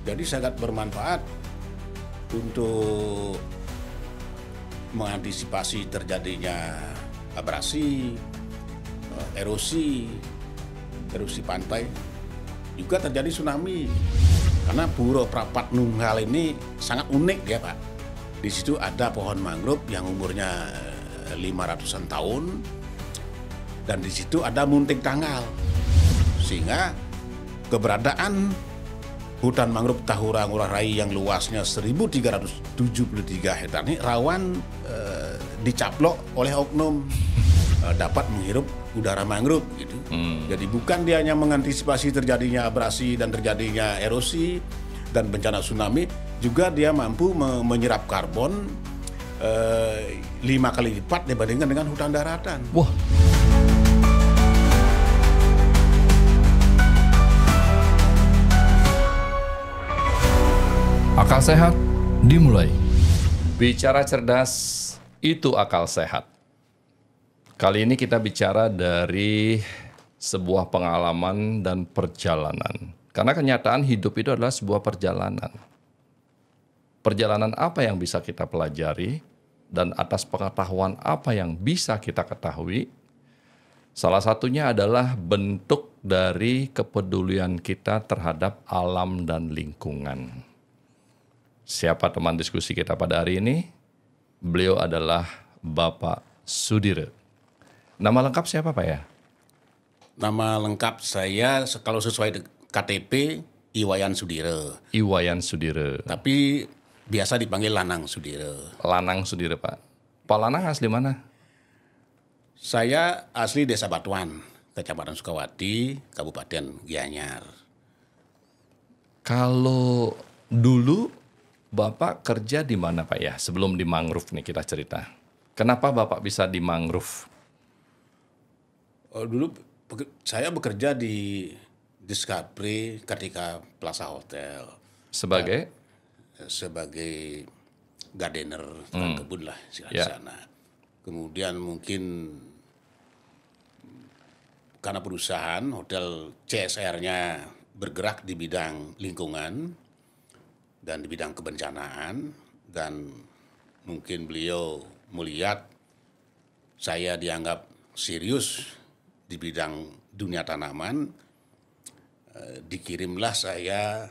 Jadi sangat bermanfaat untuk mengantisipasi terjadinya abrasi, erosi pantai, juga terjadi tsunami. Karena Puro Prapat Nunggal ini sangat unik ya Pak. Di situ ada pohon mangrove yang umurnya 500-an tahun, dan di situ ada munting tanggal. Sehingga keberadaan hutan mangrove Tahura Ngurah Rai yang luasnya 1.373 hektar ini rawan dicaplok oleh oknum dapat menghirup udara mangrove gitu. Jadi bukan dia hanya mengantisipasi terjadinya abrasi dan terjadinya erosi dan bencana tsunami, juga dia mampu menyerap karbon 5 kali lipat dibandingkan dengan hutan daratan. Wah. Akal sehat dimulai. Bicara cerdas, itu akal sehat. Kali ini kita bicara dari sebuah pengalaman dan perjalanan. Karena kenyataan hidup itu adalah sebuah perjalanan. Perjalanan apa yang bisa kita pelajari dan atas pengetahuan apa yang bisa kita ketahui? Salah satunya adalah bentuk dari kepedulian kita terhadap alam dan lingkungan. Siapa teman diskusi kita pada hari ini? Beliau adalah Bapak Sudire. Nama lengkap siapa Pak ya? Nama lengkap saya kalau sesuai KTP Iwayan Sudire. Iwayan Sudire. Tapi biasa dipanggil Lanang Sudire. Lanang Sudire Pak. Pak Lanang asli mana? Saya asli Desa Batuan, Kecamatan Sukawati, Kabupaten Gianyar. Kalau dulu Bapak kerja di mana Pak ya? Sebelum di mangrove nih kita cerita. Kenapa Bapak bisa di mangrove? Dulu saya bekerja di Discovery Kartika Plaza Hotel. Sebagai? Sebagai gardener, tukang kebun lah di sana. Kemudian mungkin karena perusahaan hotel CSR-nya bergerak di bidang lingkungan dan di bidang kebencanaan, dan mungkin beliau melihat saya dianggap serius di bidang dunia tanaman, dikirimlah saya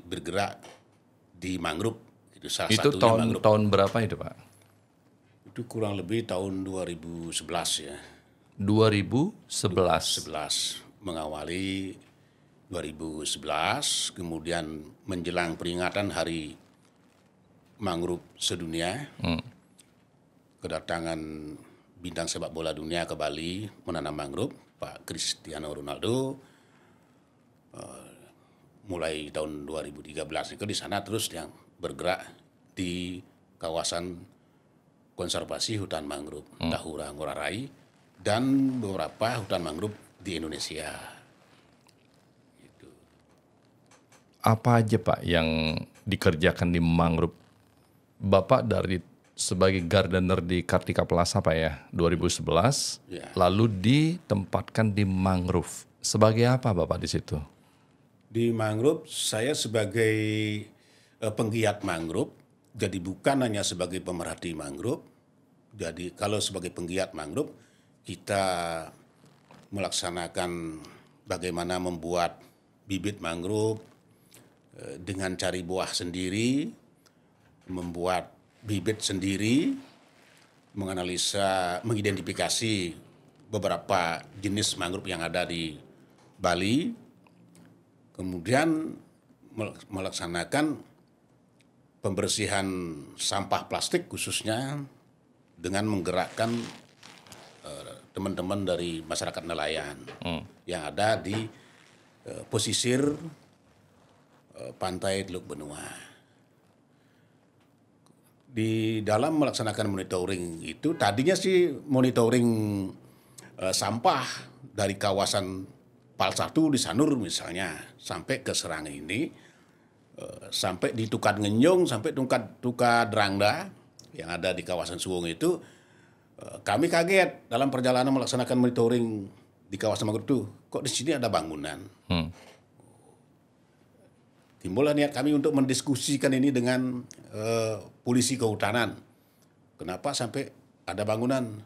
bergerak di mangrove. Itu salah itu satunya tahun berapa itu Pak? Itu kurang lebih tahun 2011 ya. 2011. Mengawali 2011, kemudian menjelang peringatan Hari Mangrove Sedunia, kedatangan bintang sepak bola dunia ke Bali menanam mangrove, Pak Cristiano Ronaldo, mulai tahun 2013 itu di sana terus yang bergerak di kawasan konservasi hutan mangrove Tahura Ngurah Rai dan beberapa hutan mangrove di Indonesia. Apa aja Pak yang dikerjakan di mangrove? Bapak dari sebagai gardener di Kartika Plaza Pak ya, 2011, lalu ditempatkan di mangrove. Sebagai apa Bapak di situ? Di mangrove saya sebagai penggiat mangrove, jadi bukan hanya sebagai pemerhati mangrove. Jadi kalau sebagai penggiat mangrove, kita melaksanakan bagaimana membuat bibit mangrove dengan cari buah sendiri, membuat bibit sendiri, menganalisa, mengidentifikasi beberapa jenis mangrove yang ada di Bali, kemudian melaksanakan pembersihan sampah plastik khususnya dengan menggerakkan teman-teman dari masyarakat nelayan yang ada di pesisir pantai Teluk Benua. Di dalam melaksanakan monitoring itu, tadinya sih monitoring sampah dari kawasan Pal 1 di Sanur misalnya, sampai ke Serang ini, sampai di Tukad Ngenyong, sampai Tukad Rangda yang ada di kawasan Suwung itu, kami kaget dalam perjalanan melaksanakan monitoring di kawasan mangrove itu, kok di sini ada bangunan. timbullah niat kami untuk mendiskusikan ini dengan polisi kehutanan. Kenapa sampai ada bangunan?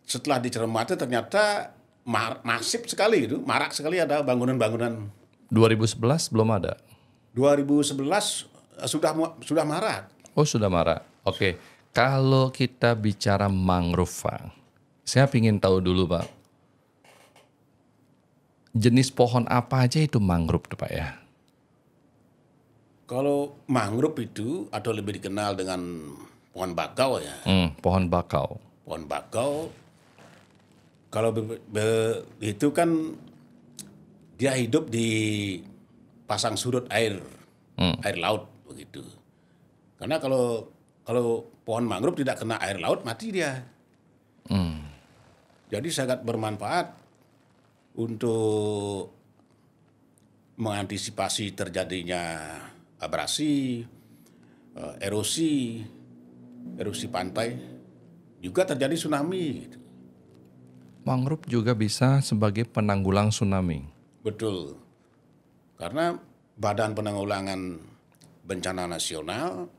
Setelah dicermati ternyata masif sekali itu, marak sekali ada bangunan-bangunan. 2011 belum ada? 2011 sudah marak. Oh, sudah marak. Oke, kalau kita bicara mangrove, Pak, saya ingin tahu dulu, Pak. Jenis pohon apa aja itu mangrove, Pak ya? Kalau mangrove itu atau lebih dikenal dengan pohon bakau ya. Pohon bakau. Pohon bakau kalau itu kan dia hidup di pasang surut air laut begitu. Karena kalau pohon mangrove tidak kena air laut mati dia. Jadi sangat bermanfaat untuk mengantisipasi terjadinya abrasi, erosi pantai, juga terjadi tsunami. Gitu. Mangrove juga bisa sebagai penanggulang tsunami. Betul. Karena Badan Penanggulangan Bencana Nasional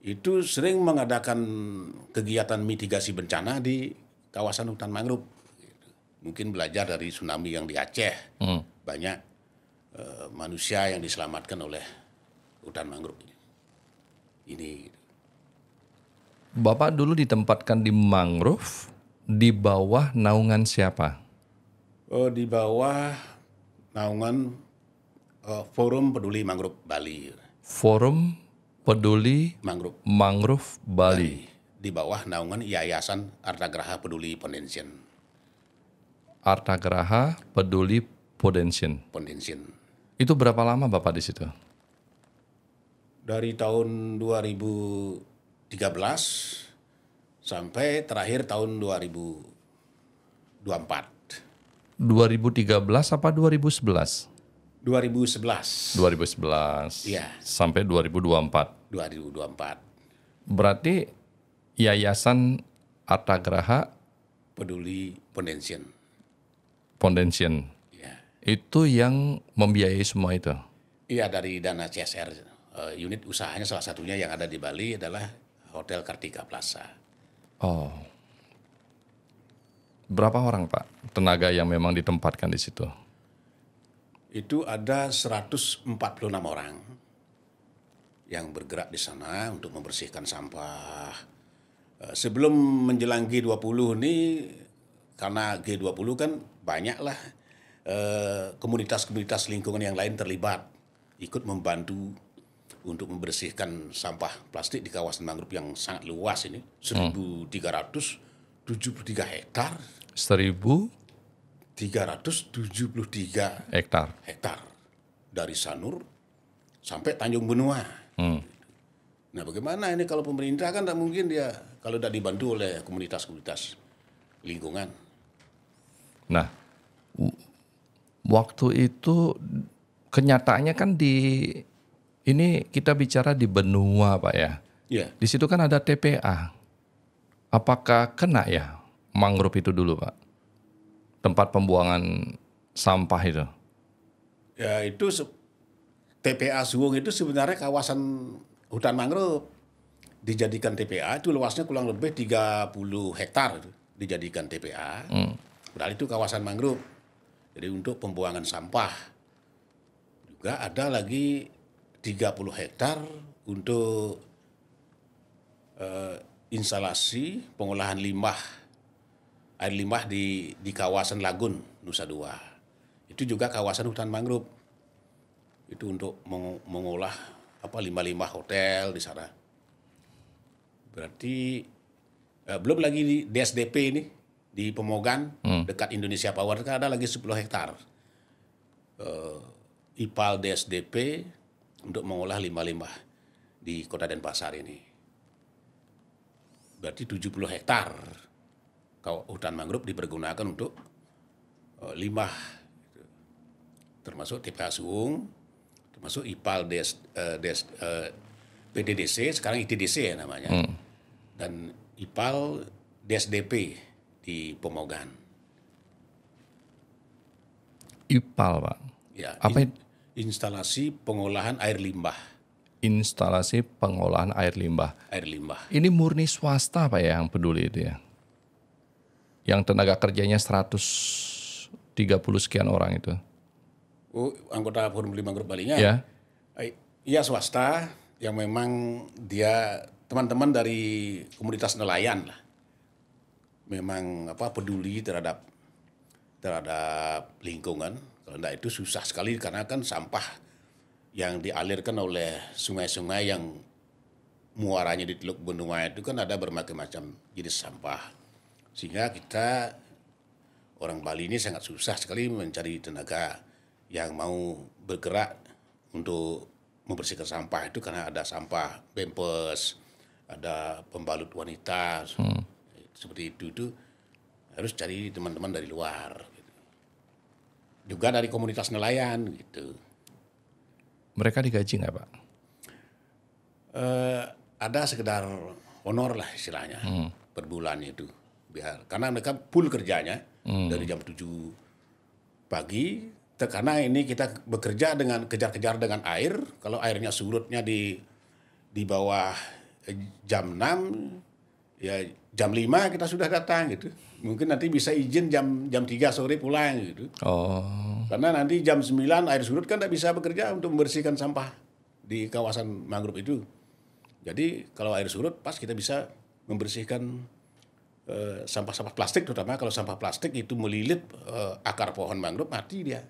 itu sering mengadakan kegiatan mitigasi bencana di kawasan hutan mangrove. Mungkin belajar dari tsunami yang di Aceh. Banyak manusia yang diselamatkan oleh hutan mangrove ini. Bapak dulu ditempatkan di mangrove di bawah naungan siapa? Di bawah naungan Forum Peduli Mangrove Bali. Forum Peduli Mangrove Bali. Di bawah naungan Yayasan Artagraha Peduli Foundation. Artagraha Peduli Foundation. Itu berapa lama Bapak di situ? Dari tahun 2013 sampai terakhir tahun 2024. 2013 apa 2011? 2011. 2011. Iya. Sampai 2024. 2024. Berarti Yayasan Artagraha Peduli Foundation. Ya. Itu yang membiayai semua itu. Iya, dari dana CSR. Unit usahanya salah satunya yang ada di Bali adalah Hotel Kartika Plaza. Oh. Berapa orang Pak tenaga yang memang ditempatkan di situ? Itu ada 146 orang yang bergerak di sana untuk membersihkan sampah. Sebelum menjelang G20 ini, karena G20 kan banyaklah komunitas-komunitas lingkungan yang lain terlibat, ikut membantu untuk membersihkan sampah plastik di kawasan mangrove yang sangat luas ini, 1.373 hektar. 1.373 hektar dari Sanur sampai Tanjung Benua. Nah, bagaimana ini kalau pemerintah kan tidak mungkin dia kalau tidak dibantu oleh komunitas-komunitas lingkungan. Nah, waktu itu kenyataannya kan ini kita bicara di benua Pak ya. Iya. Di situ kan ada TPA. Apakah kena ya mangrove itu dulu Pak? Tempat pembuangan sampah itu. Ya itu TPA Suwung itu sebenarnya kawasan hutan mangrove. Dijadikan TPA itu luasnya kurang lebih 30 hektar dijadikan TPA. Padahal itu kawasan mangrove. Jadi untuk pembuangan sampah. Juga ada lagi 30 hektar untuk instalasi pengolahan air limbah di kawasan Lagun Nusa Dua. Itu juga kawasan hutan mangrove. Itu untuk mengolah limbah-limbah hotel di sana. Berarti belum lagi di DSDP ini di Pemogan dekat Indonesia Power kan ada lagi 10 hektar. IPAL DSDP untuk mengolah limbah-limbah di Kota Denpasar ini. Berarti 70 hektar hutan mangrove dipergunakan untuk limbah. Termasuk TPA Suwung, termasuk IPAL PDDC, sekarang ITDC ya namanya. Dan IPAL DSDP di Pemogan. IPAL Pak? Ya, apa itu? instalasi pengolahan air limbah. Instalasi pengolahan air limbah. Air limbah. Ini murni swasta Pak ya yang peduli itu ya? Yang tenaga kerjanya 130 sekian orang itu. Oh, anggota Forum Peduli Mangrove Bali-nya? Ya. Iya swasta yang memang dia teman-teman dari komunitas nelayan lah. Memang peduli terhadap lingkungan. Kalau enggak itu susah sekali karena kan sampah yang dialirkan oleh sungai-sungai yang muaranya di Teluk Benua itu kan ada berbagai macam jenis sampah. Sehingga kita orang Bali ini sangat susah sekali mencari tenaga yang mau bergerak untuk membersihkan sampah itu karena ada sampah pampers, ada pembalut wanita, seperti itu harus cari teman-teman dari luar. Gitu. Juga dari komunitas nelayan gitu. Mereka digaji nggak Pak? Ada sekedar honor lah istilahnya per bulan itu. Karena mereka full kerjanya dari jam 7 pagi. Karena ini kita bekerja dengan kejar-kejar dengan air. Kalau airnya surutnya di bawah jam 6, ya jam 5 kita sudah datang gitu. Mungkin nanti bisa izin jam 3 sore pulang gitu. Oh. Karena nanti jam 9 air surut kan tidak bisa bekerja untuk membersihkan sampah di kawasan mangrove itu. Jadi kalau air surut pas kita bisa membersihkan sampah-sampah plastik, terutama kalau sampah plastik itu melilit akar pohon mangrove mati dia.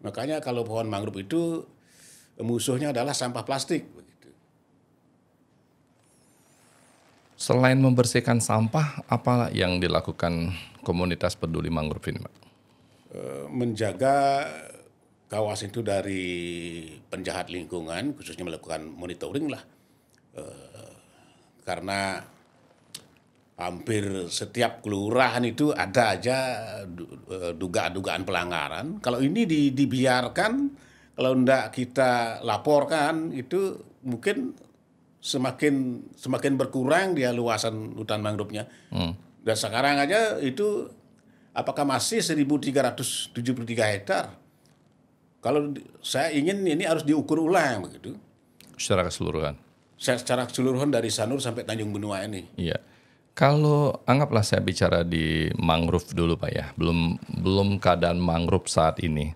Makanya kalau pohon mangrove itu musuhnya adalah sampah plastik. Selain membersihkan sampah, apa yang dilakukan komunitas peduli mangrove ini Pak? Menjaga kawasan itu dari penjahat lingkungan, khususnya melakukan monitoring lah. Karena hampir setiap kelurahan itu ada aja dugaan-dugaan pelanggaran. Kalau ini dibiarkan, kalau enggak kita laporkan, itu mungkin semakin berkurang dia luasan hutan mangrove-nya. Dan sekarang aja itu apakah masih 1.373 hektar? Kalau saya ingin ini harus diukur ulang begitu. Secara keseluruhan? Secara keseluruhan dari Sanur sampai Tanjung Benua ini. Iya. Kalau anggaplah saya bicara di mangrove dulu Pak ya, belum keadaan mangrove saat ini.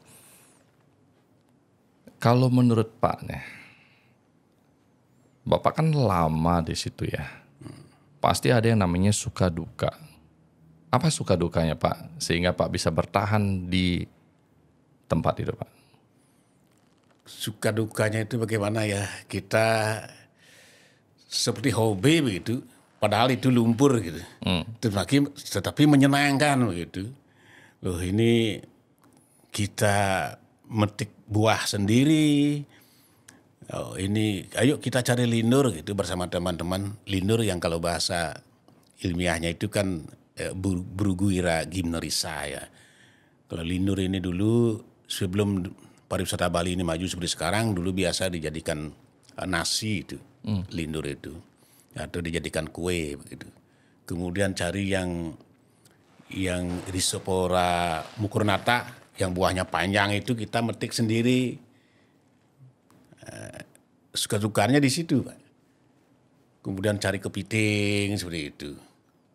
Kalau menurut Pak nih, Bapak kan lama di situ ya. Pasti ada yang namanya suka duka. Apa suka dukanya Pak sehingga Pak bisa bertahan di tempat itu Pak? Suka dukanya itu bagaimana ya, kita seperti hobi begitu, padahal itu lumpur gitu. Tetapi menyenangkan begitu. Loh ini kita metik buah sendiri. Oh, ini ayo kita cari lindur gitu bersama teman-teman. Lindur yang kalau bahasa ilmiahnya itu kan Bruguiera gymnorrhiza ya. Kalau lindur ini dulu sebelum pariwisata Bali ini maju seperti sekarang, dulu biasa dijadikan nasi itu, lindur itu, atau dijadikan kue begitu. Kemudian cari yang Rhizopora mucronata, yang buahnya panjang itu kita metik sendiri. Suka-sukanya di situ, Pak. Kemudian cari kepiting seperti itu.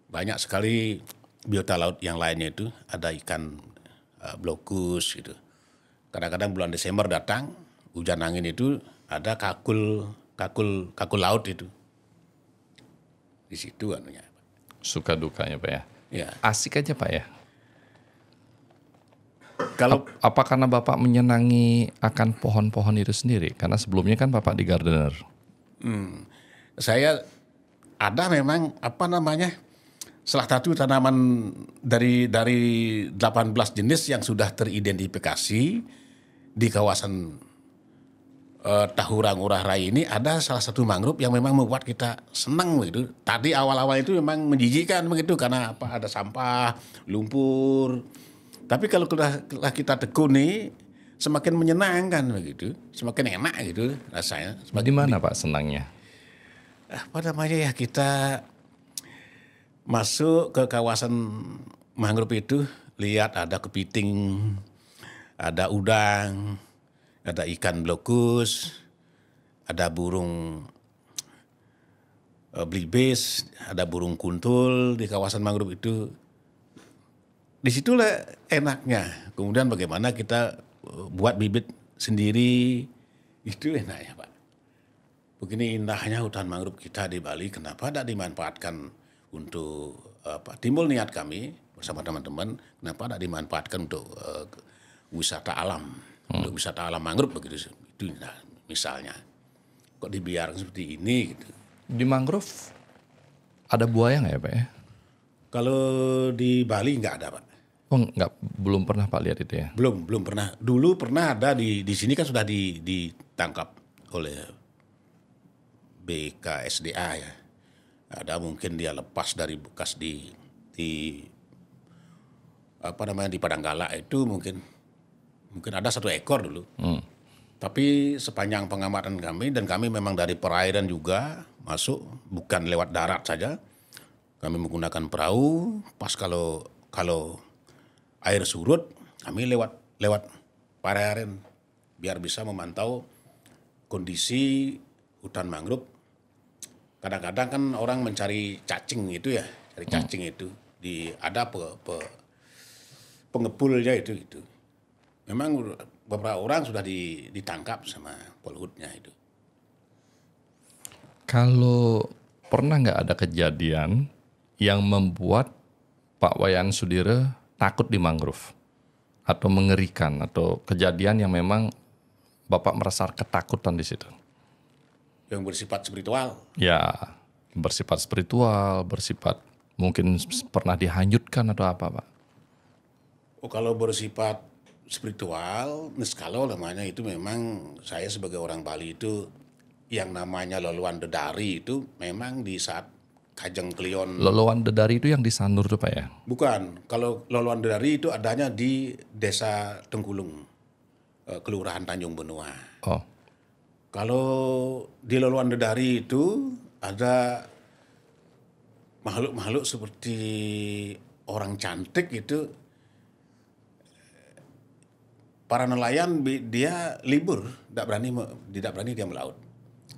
Banyak sekali biota laut yang lainnya itu, ada ikan blokus gitu. Kadang-kadang bulan Desember datang, hujan angin itu ada kakul laut itu. Di situ anunya. Suka dukanya Pak ya. Ya. Asik aja Pak ya. Kalau Apa karena Bapak menyenangi akan pohon-pohon itu sendiri? Karena sebelumnya kan Bapak di gardener. saya ada memang salah satu tanaman dari 18 jenis yang sudah teridentifikasi di kawasan Tahura Ngurah Rai ini, ada salah satu mangrove yang memang membuat kita senang begitu. Tadi awal-awal itu memang menjijikan begitu karena ada sampah, lumpur. Tapi kalau kita tekuni semakin menyenangkan begitu, semakin enak gitu rasanya. Di mana Pak senangnya? Kita masuk ke kawasan mangrove itu, lihat ada kepiting, ada udang, ada ikan blokus, ada burung belibis, ada burung kuntul di kawasan mangrove itu. Disitulah enaknya. Kemudian bagaimana kita buat bibit sendiri, itu enaknya Pak. Begini indahnya hutan mangrove kita di Bali, kenapa tidak dimanfaatkan untuk timbul niat kami bersama teman-teman, kenapa tidak dimanfaatkan untuk wisata alam, untuk wisata alam mangrove begitu, itu misalnya. Kok dibiarkan seperti ini gitu. Di mangrove ada buaya nggak ya Pak ya? Kalau di Bali nggak ada Pak. Oh nggak, belum pernah Pak lihat itu ya? Belum pernah. Dulu pernah ada di sini kan sudah ditangkap oleh BKSDA ya. Ada mungkin dia lepas dari bekas di di Padanggala itu mungkin ada 1 ekor dulu. Tapi sepanjang pengamatan kami, dan kami memang dari perairan juga masuk, bukan lewat darat saja. Kami menggunakan perahu, pas kalau air surut, kami lewat perairan biar bisa memantau kondisi hutan mangrove. Kadang-kadang kan orang mencari cacing itu ya, cari cacing itu ada pengepulnya itu gitu. Memang beberapa orang sudah ditangkap sama Polhutnya itu. Kalau pernah nggak ada kejadian yang membuat Pak Wayan Sudire takut di mangrove atau mengerikan, atau kejadian yang memang Bapak merasa ketakutan di situ? Yang bersifat spiritual. Ya, bersifat spiritual, bersifat mungkin pernah dihanyutkan atau apa Pak? Oh, kalau bersifat spiritual, kalau namanya itu memang saya sebagai orang Bali itu yang namanya loloan dedari itu memang di saat Kajeng Klion. Loloan dedari itu yang di Sanur tuh Pak ya? Bukan, kalau loloan dedari itu adanya di Desa Tengkulung, Kelurahan Tanjung Benua. Oh. Kalau di loloan dedari itu ada makhluk-makhluk seperti orang cantik itu. Para nelayan dia libur, tidak berani dia melaut.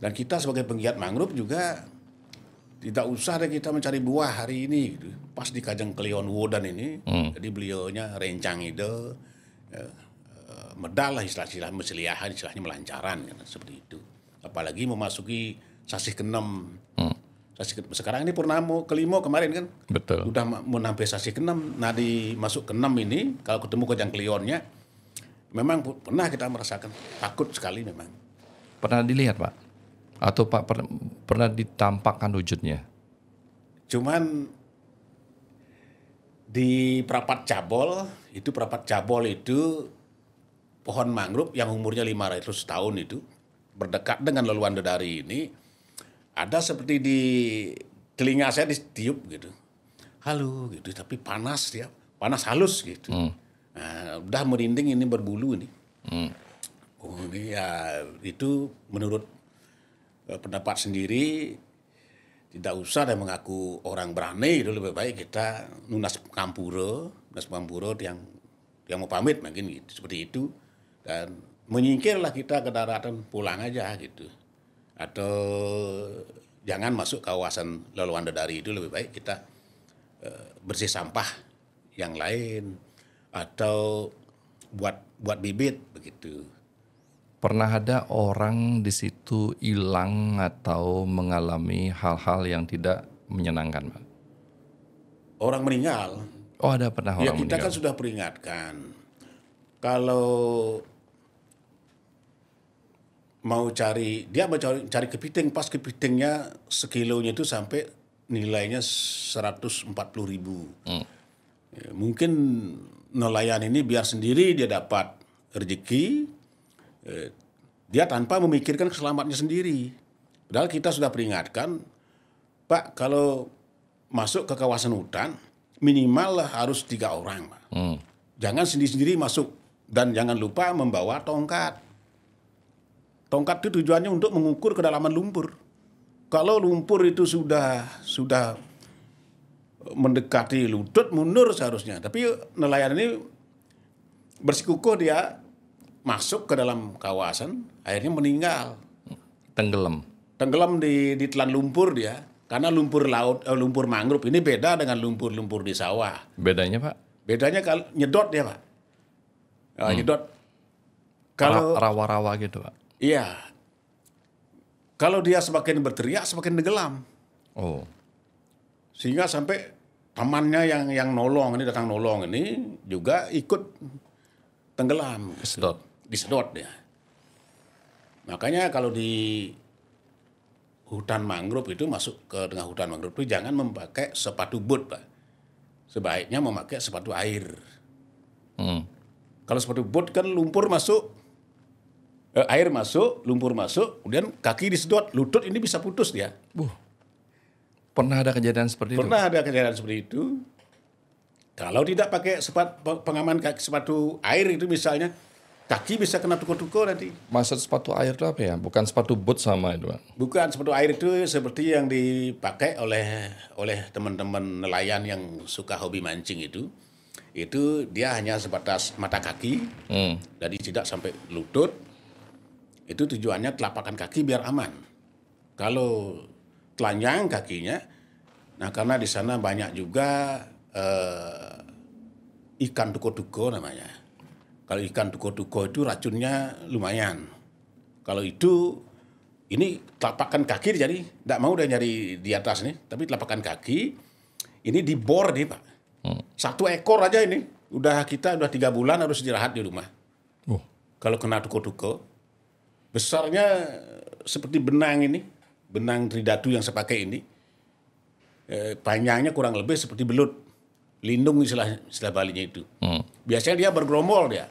Dan kita sebagai penggiat mangrove juga tidak usah deh kita mencari buah hari ini. Gitu. Pas di Kajeng Klion Wodan ini, jadi beliaunya rencang itu, medal lah istilahnya istilahnya melancaran kan, seperti itu. Apalagi memasuki sasih ke-6. Sekarang ini purnama ke-5 kemarin kan. Betul. Udah mau sampai sasih ke-6. Nah di masuk ke-6 ini, kalau ketemu Kajeng Klionnya, memang pernah kita merasakan takut sekali memang. Pernah dilihat Pak? Atau Pak pernah ditampakkan wujudnya? Cuman di Prapat Cabol itu pohon mangrove yang umurnya 500 tahun itu berdekat dengan loloan dedari ini, ada seperti di telinga saya ditiup gitu. Halo gitu, tapi panas halus gitu. Nah, udah merinding ini, berbulu ini. Oh ini ya itu menurut pendapat sendiri, tidak usah dan mengaku orang berani, itu lebih baik kita nunas kampuro yang mau pamit mungkin gitu, seperti itu, dan menyingkirlah kita ke daratan, pulang aja gitu, atau jangan masuk kawasan loloan dedari itu, lebih baik kita bersih sampah yang lain atau buat bibit begitu. Pernah ada orang di situ hilang atau mengalami hal-hal yang tidak menyenangkan, Pak? Orang meninggal. Oh, ada pernah orang meninggal. Ya kita kan sudah peringatkan. Kalau mau cari kepiting, pas kepitingnya sekilonya itu sampai nilainya 140.000. Ya, mungkin nelayan ini biar sendiri dia dapat rezeki, dia tanpa memikirkan keselamatannya sendiri. Padahal kita sudah peringatkan, Pak, kalau masuk ke kawasan hutan minimal harus 3 orang, Pak. Jangan sendiri-sendiri masuk, dan jangan lupa membawa tongkat. Tongkat itu tujuannya untuk mengukur kedalaman lumpur. Kalau lumpur itu sudah mendekati lutut, mundur seharusnya. Tapi nelayan ini bersikukuh dia masuk ke dalam kawasan, akhirnya meninggal. Tenggelam Di telan lumpur dia. Karena lumpur laut, lumpur mangrove ini beda dengan lumpur-lumpur di sawah. bedanya Pak? Bedanya kalau nyedot dia, Pak. Nyedot. Kalau Rawa-rawa gitu Pak? iya, kalau dia semakin berteriak, semakin tenggelam. Oh, Sehingga sampai temannya yang nolong ini, datang nolong ini juga ikut tenggelam. Disedot dia. Makanya kalau di hutan mangrove itu, masuk ke tengah hutan mangrove itu jangan memakai sepatu boot, Pak. Sebaiknya memakai sepatu air. Kalau sepatu boot kan lumpur masuk, air masuk, lumpur masuk, kemudian kaki disedot, lutut ini bisa putus dia. pernah ada kejadian seperti itu? Pernah ada kejadian seperti itu. Kalau tidak pakai pengaman kaki, sepatu air itu misalnya, kaki bisa kena tuko-tuko nanti. Maksud sepatu air itu apa ya? Bukan sepatu boot sama itu Pak? Bukan, sepatu air itu seperti yang dipakai oleh teman-teman nelayan yang suka hobi mancing itu. Itu dia hanya sebatas mata kaki, dari tidak sampai lutut. Itu tujuannya telapakan kaki biar aman. Kalau telanjang kakinya, nah karena di sana banyak juga ikan tuko-tuko namanya. Kalau ikan tuko-tuko itu racunnya lumayan. Kalau itu, ini telapakan kaki jadi, tidak mau dia nyari di atas nih, tapi telapakan kaki, ini dibor nih Pak. 1 ekor aja ini, kita udah 3 bulan harus istirahat di rumah. Kalau kena tuko-tuko, besarnya seperti benang ini, benang tridatu yang saya pakai ini, panjangnya kurang lebih seperti belut. Lindung istilah Balinya itu. Biasanya dia bergerombol dia.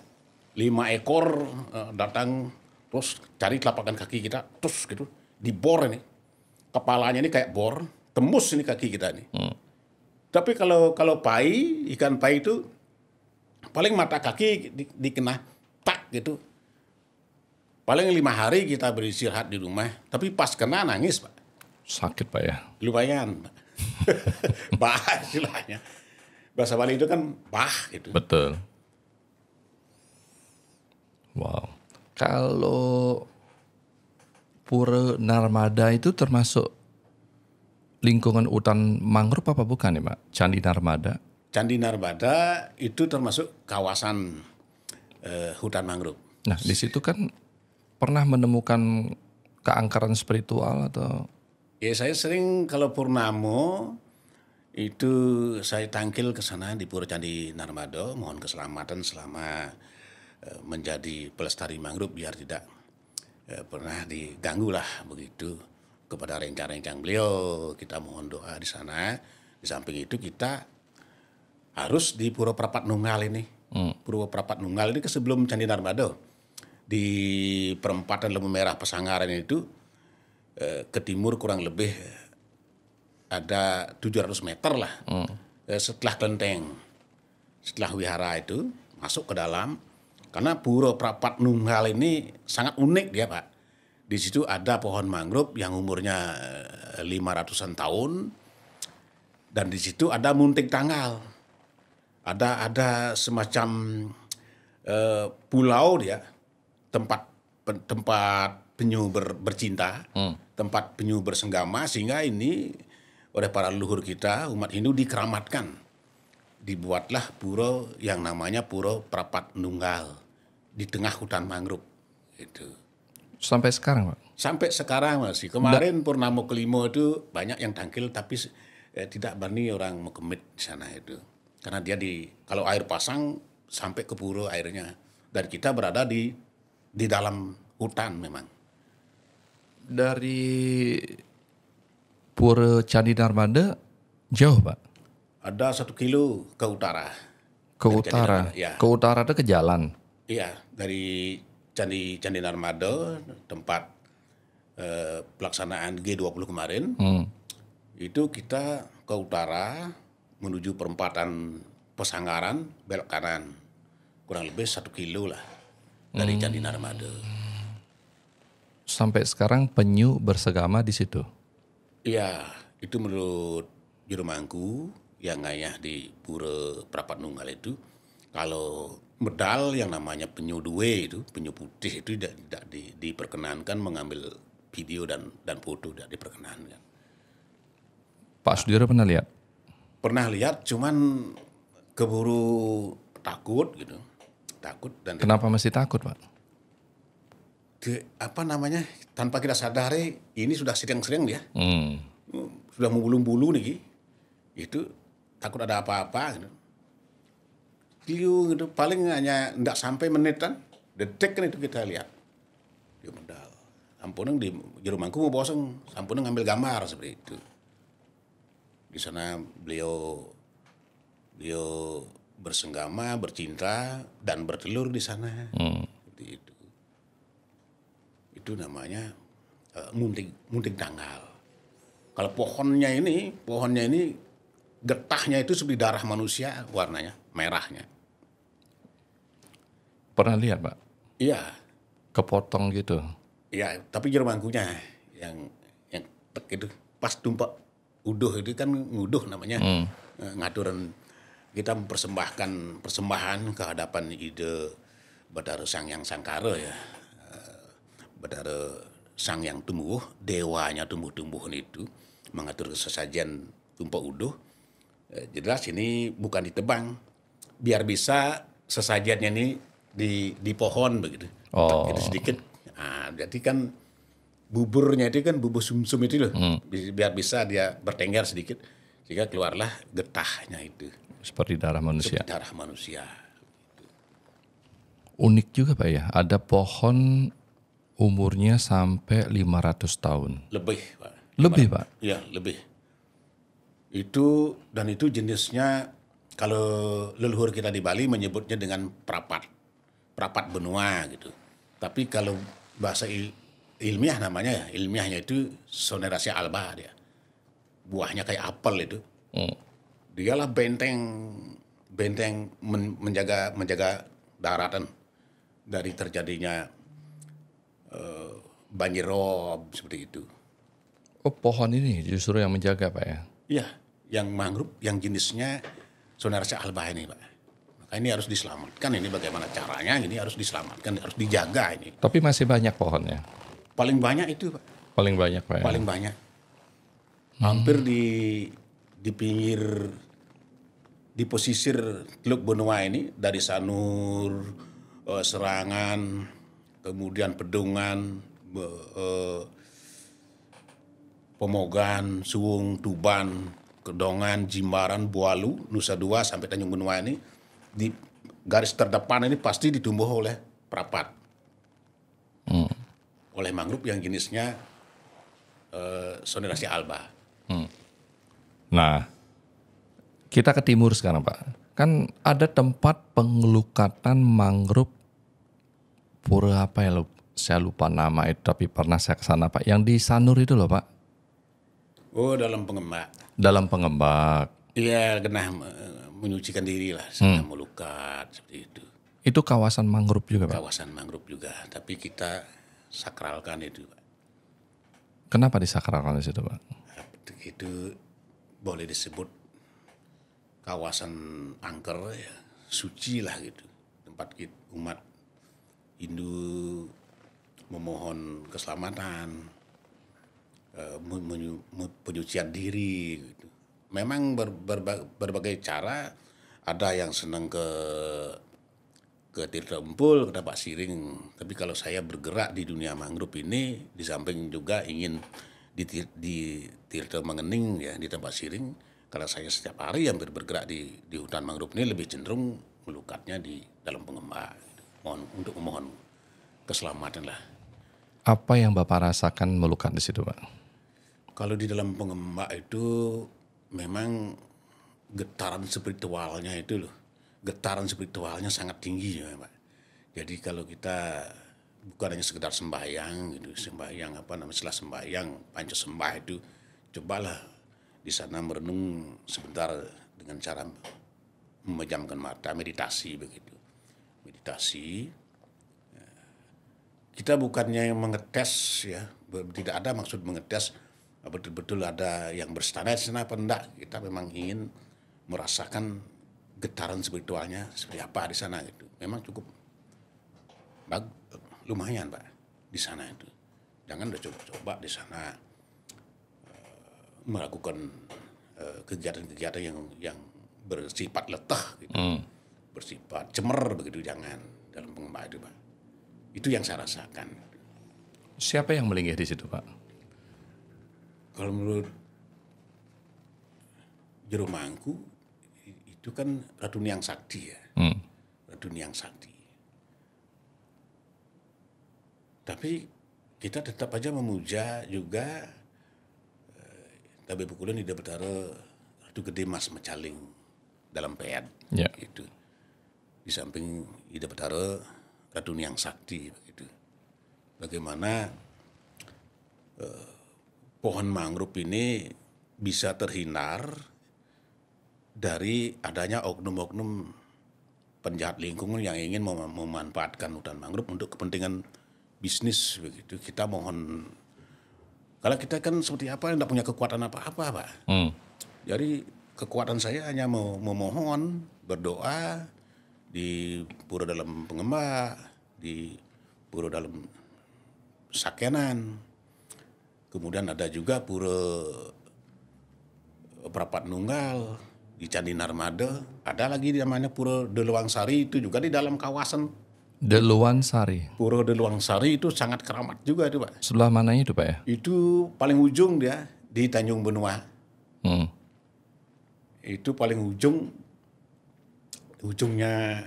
5 ekor datang terus cari telapakan kaki kita, terus gitu dibor ini. Kepalanya ini kayak bor, tembus ini kaki kita ini. Tapi kalau ikan pai itu paling mata kaki dikena tak gitu. Paling 5 hari kita beristirahat di rumah, tapi pas kena nangis Pak. Sakit Pak ya? Lumayan Pak. Bah istilahnya. Bahasa Bali itu kan bah gitu. Betul. Wow. Kalau Pura Narmada itu termasuk lingkungan hutan mangrove apa bukan ya Pak? Candi Narmada? Candi Narmada itu termasuk kawasan hutan mangrove. Nah di situ kan pernah menemukan keangkaran spiritual atau? Ya saya sering kalau purnamo itu saya tangkil ke sana di Pura Candi Narmada, mohon keselamatan selama menjadi pelestari mangrove biar tidak pernah diganggu lah begitu. Kepada rencang-rencang beliau kita mohon doa di sana. Di samping itu kita harus di Pura Prapat Nunggal ini. Pura Prapat Nunggal ini sebelum Candi Narmada. Di perempatan Lembu Merah Pesanggaran itu ke timur kurang lebih ada 700 meter lah. Setelah kelenteng, setelah wihara itu masuk ke dalam, karena Pura Prapat Nunggal ini sangat unik dia Pak. Di situ ada pohon mangrove yang umurnya 500-an tahun, dan di situ ada munting tanggal, ada semacam pulau dia, tempat penyu bercinta, tempat penyu bersenggama, sehingga ini oleh para leluhur kita umat Hindu dikeramatkan. Dibuatlah pura yang namanya Pura Prapat Nunggal di tengah hutan mangrove itu. Sampai sekarang Pak? Sampai sekarang masih. Kemarin Purnamo kelima itu banyak yang tangkil, tapi tidak berani orang mekemit di sana itu. Karena dia kalau air pasang sampai ke pura airnya, dan kita berada di dalam hutan memang. Dari Pura Candi Narmada jauh Pak? Ada 1 kilo ke utara. Ke utara? Ya. Ke utara itu ke jalan? Iya, dari Candi Narmada, tempat pelaksanaan G20 kemarin, itu kita ke utara menuju perempatan Pesanggaran, belok kanan. Kurang lebih 1 kilo lah dari Candi Narmada. Sampai sekarang penyu bersegama di situ? Iya, itu menurut juru mangku yang ngayah di Pura Prapat Nunggal itu, kalau medal yang namanya penyu due itu, penyu putih itu tidak diperkenankan mengambil video dan foto, tidak diperkenankan. Pak Sudiro pernah lihat? Pernah lihat, cuman keburu takut gitu, takut dan Kenapa masih takut, Pak? tanpa kita sadari ini sudah sering-sering dia, Hmm. sudah membulu-bulu nih, itu takut ada apa-apa gitu. Gitu, paling hanya tidak sampai menitan, detik kan itu kita lihat di medal. Sampuneng di jero mangku mau boseng, sampuneng ngambil gambar seperti itu. Di sana beliau bersenggama, bercinta dan bertelur di sana. Seperti itu. Itu namanya munting tanggal. Kalau pohonnya ini getahnya itu seperti darah manusia warnanya, merahnya. Pernah lihat, Pak? Iya, Kepotong gitu. iya, tapi jero mangkunya yang tek itu pas tumpak uduh itu kan nguduh namanya. Ngaturan kita mempersembahkan persembahan ke hadapan ide Bathara Sang Yang Sangkara ya. Bathara Sang Yang Tumbuh, dewanya tumbuh-tumbuhan itu mengatur sesajen tumpak uduh. Jelas ini bukan ditebang, biar bisa sesajennya ini di pohon begitu. Oh. Gitu sedikit. Nah, jadi kan buburnya itu kan bubur sumsum itu loh. Biar bisa dia bertengger sedikit sehingga keluarlah getahnya itu. Seperti darah manusia. Seperti darah manusia. Unik juga, Pak ya. Ada pohon umurnya sampai 500 tahun. Lebih, Pak. Lebih, Pak? Iya, lebih. Itu jenisnya kalau leluhur kita di Bali menyebutnya dengan prapat benua gitu. Tapi kalau bahasa ilmiah namanya ilmiahnya itu Soneraceae alba dia. Buahnya kayak apel itu. Dialah benteng menjaga daratan dari terjadinya banjir rob seperti itu. Oh, pohon ini justru yang menjaga, Pak ya? Iya, yang mangrove yang jenisnya Soneraceae alba ini, Pak. Maka ini harus diselamatkan. Ini bagaimana caranya? Ini harus diselamatkan, harus dijaga ini. Tapi masih banyak pohonnya? Paling banyak itu, Pak. Paling banyak, Pak ya? Paling banyak. Hampir di pinggir, di pesisir Teluk Benua ini, dari Sanur, Serangan, kemudian Pedungan, Pemogan, Suwung, Tuban, Kedongan, Jimbaran, Bualu, Nusa Dua sampai Tanjung Benua ini di garis terdepan ini pasti ditumbuh oleh prapat, oleh mangrove yang jenisnya Soneraceae alba. Nah, kita ke timur sekarang, Pak. Kan ada tempat pengelukatan mangrove pura apa ya, saya lupa nama itu, tapi pernah saya ke sana, Pak. Yang di Sanur itu loh, Pak. Oh, dalam pengembak. Dalam Pengembak. Iya, kena menyucikan diri lah, sana melukat seperti itu. Itu kawasan mangrove juga, Pak. Kawasan mangrove juga, tapi kita sakralkan itu, Pak. Kenapa disakralkan di situ, Pak? Itu boleh disebut kawasan angker ya, suci lah gitu. Tempat umat Hindu memohon keselamatan, penyucian diri gitu. Memang berbagai cara, ada yang senang ke Tirta Empul, ke Tapak Siring. Tapi kalau saya bergerak di dunia mangrove ini, di samping juga ingin di Tirta Mengening ya, di Tapak Siring, karena saya setiap hari hampir bergerak di hutan mangrove ini, lebih cenderung melukatnya di dalam pengembak gitu. Untuk memohon keselamatan lah. Apa yang Bapak rasakan melukat di situ, Pak? Kalau di dalam pengembak itu memang getaran spiritualnya itu loh. Getaran spiritualnya sangat tinggi ya, Pak. Jadi kalau kita bukan hanya sekedar sembahyang gitu, setelah sembahyang panca sembah itu, cobalah di sana merenung sebentar dengan cara memejamkan mata, meditasi begitu. Meditasi. Kita bukannya yang mengetes ya, tidak ada maksud mengetes betul-betul ada yang berstandar apa enggak. Kita memang ingin merasakan getaran spiritualnya seperti apa di sana gitu. memang cukup lumayan Pak di sana itu. Jangan udah coba-coba di sana melakukan kegiatan-kegiatan yang bersifat letah gitu. Bersifat cemer begitu, jangan dalam pengembangan itu Pak. Itu yang saya rasakan. Siapa yang melinggih di situ, Pak? Kalau menurut Jero Mangku itu kan Ratu Niang Sakti ya. Ratu Niang Sakti. Tapi kita tetap aja memuja juga Tabe Pukulan Ida Betara Ratu Gede Mas Mecaling dalam PN. Ya. Itu. Di samping Ida Betara Ratu Niang Sakti begitu. Bagaimana pohon mangrove ini bisa terhindar dari adanya oknum-oknum penjahat lingkungan yang ingin memanfaatkan hutan mangrove untuk kepentingan bisnis begitu. Kita mohon, kalau kita kan seperti apa, tidak punya kekuatan apa-apa Pak. Jadi kekuatan saya hanya memohon, berdoa di Pura Dalam Pengembak, di Pura Dalam Sakenan, kemudian ada juga Pura Prapat Nunggal, di Candi Narmada, ada lagi namanya Pura Deluang Sari, itu juga di dalam kawasan. Deluan Sari. Pura Deluang Sari itu sangat keramat juga itu Pak. Sebelah mananya itu Pak ya? Itu paling ujung dia di Tanjung Benua. Itu paling ujungnya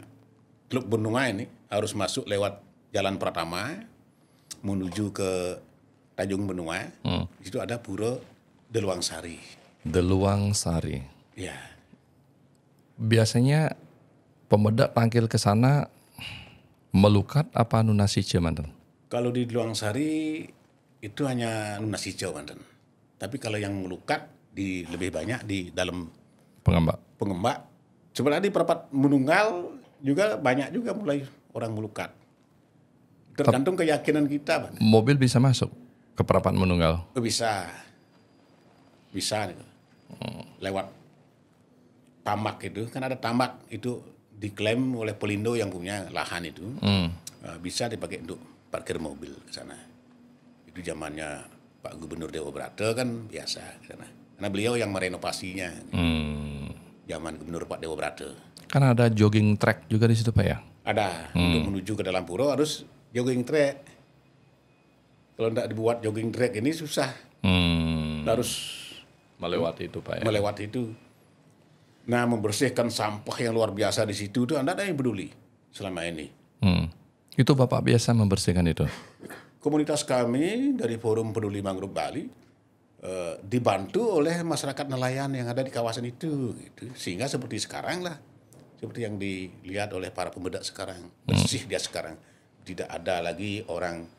Teluk Benua ini harus masuk lewat Jalan Pratama menuju ke Tanjung Benua. Itu ada Pura Deluang Sari. Deluang Sari. Ya. Biasanya pemedak tangkil ke sana melukat apa nunasice manten? Kalau di Deluang Sari itu hanya nunasice manten. Tapi kalau yang melukat lebih banyak di dalam Pengembak. Sebenarnya di Prapat Menunggal juga banyak juga mulai orang melukat. Tergantung keyakinan kita, Pak. Mobil bisa masuk ke Prapat Menunggal? Bisa. Lewat tambak itu, kan ada tambak itu diklaim oleh Pelindo yang punya lahan itu. Bisa dipakai untuk parkir mobil ke sana. Itu zamannya Pak Gubernur Dewa Brata kan biasa ke sana. Karena beliau yang merenovasinya. Zaman Gubernur Pak Dewa Brata. Kan ada jogging track juga di situ Pak ya? Ada. Untuk menuju ke dalam pura harus jogging track. Kalau tidak dibuat jogging track ini susah. Harus melewati itu Pak ya? Melewati itu. Nah, membersihkan sampah yang luar biasa di situ itu Anda ada yang peduli selama ini. Itu Bapak biasa membersihkan itu? Komunitas kami dari Forum Peduli Mangrove Bali dibantu oleh masyarakat nelayan yang ada di kawasan itu, gitu. Sehingga seperti sekarang lah, seperti yang dilihat oleh para pemuda sekarang, bersih dia sekarang. Tidak ada lagi orang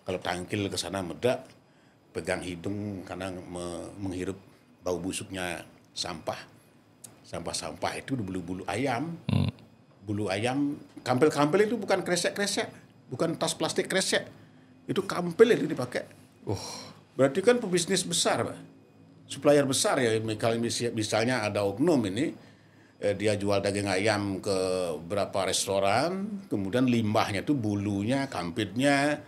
kalau tangkil ke sana medak pegang hidung karena menghirup bau busuknya sampah itu bulu-bulu ayam. Bulu ayam, kampil-kampil itu bukan kresek-kresek, bukan tas plastik kresek, itu kampil itu dipakai. Berarti kan pebisnis besar, Pak. Supplier besar ya. Misalnya ada oknum ini, dia jual daging ayam ke berapa restoran, kemudian limbahnya itu bulunya, kampitnya,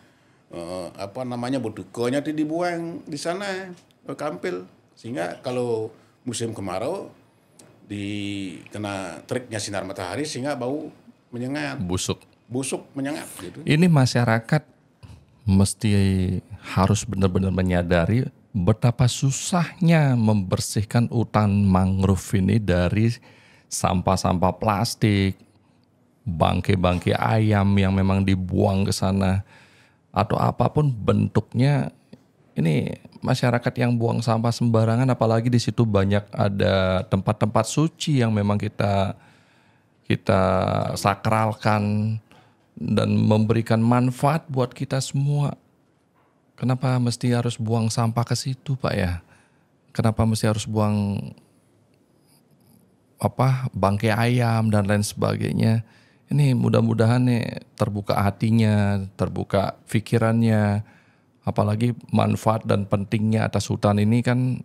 butukonya itu dibuang di sana ke kampil. Sehingga kalau musim kemarau dikena teriknya sinar matahari sehingga bau menyengat. Busuk menyengat gitu. Ini masyarakat mesti harus benar-benar menyadari betapa susahnya membersihkan hutan mangrove ini dari sampah-sampah plastik, bangkai-bangkai ayam yang memang dibuang ke sana, atau apapun bentuknya. Ini masyarakat yang buang sampah sembarangan, apalagi di situ banyak ada tempat-tempat suci yang memang kita sakralkan dan memberikan manfaat buat kita semua. Kenapa mesti harus buang sampah ke situ, Pak ya? Kenapa mesti harus buang bangkai ayam dan lain sebagainya? Ini mudah-mudahan nih terbuka hatinya, terbuka pikirannya. Apalagi manfaat dan pentingnya atas hutan ini kan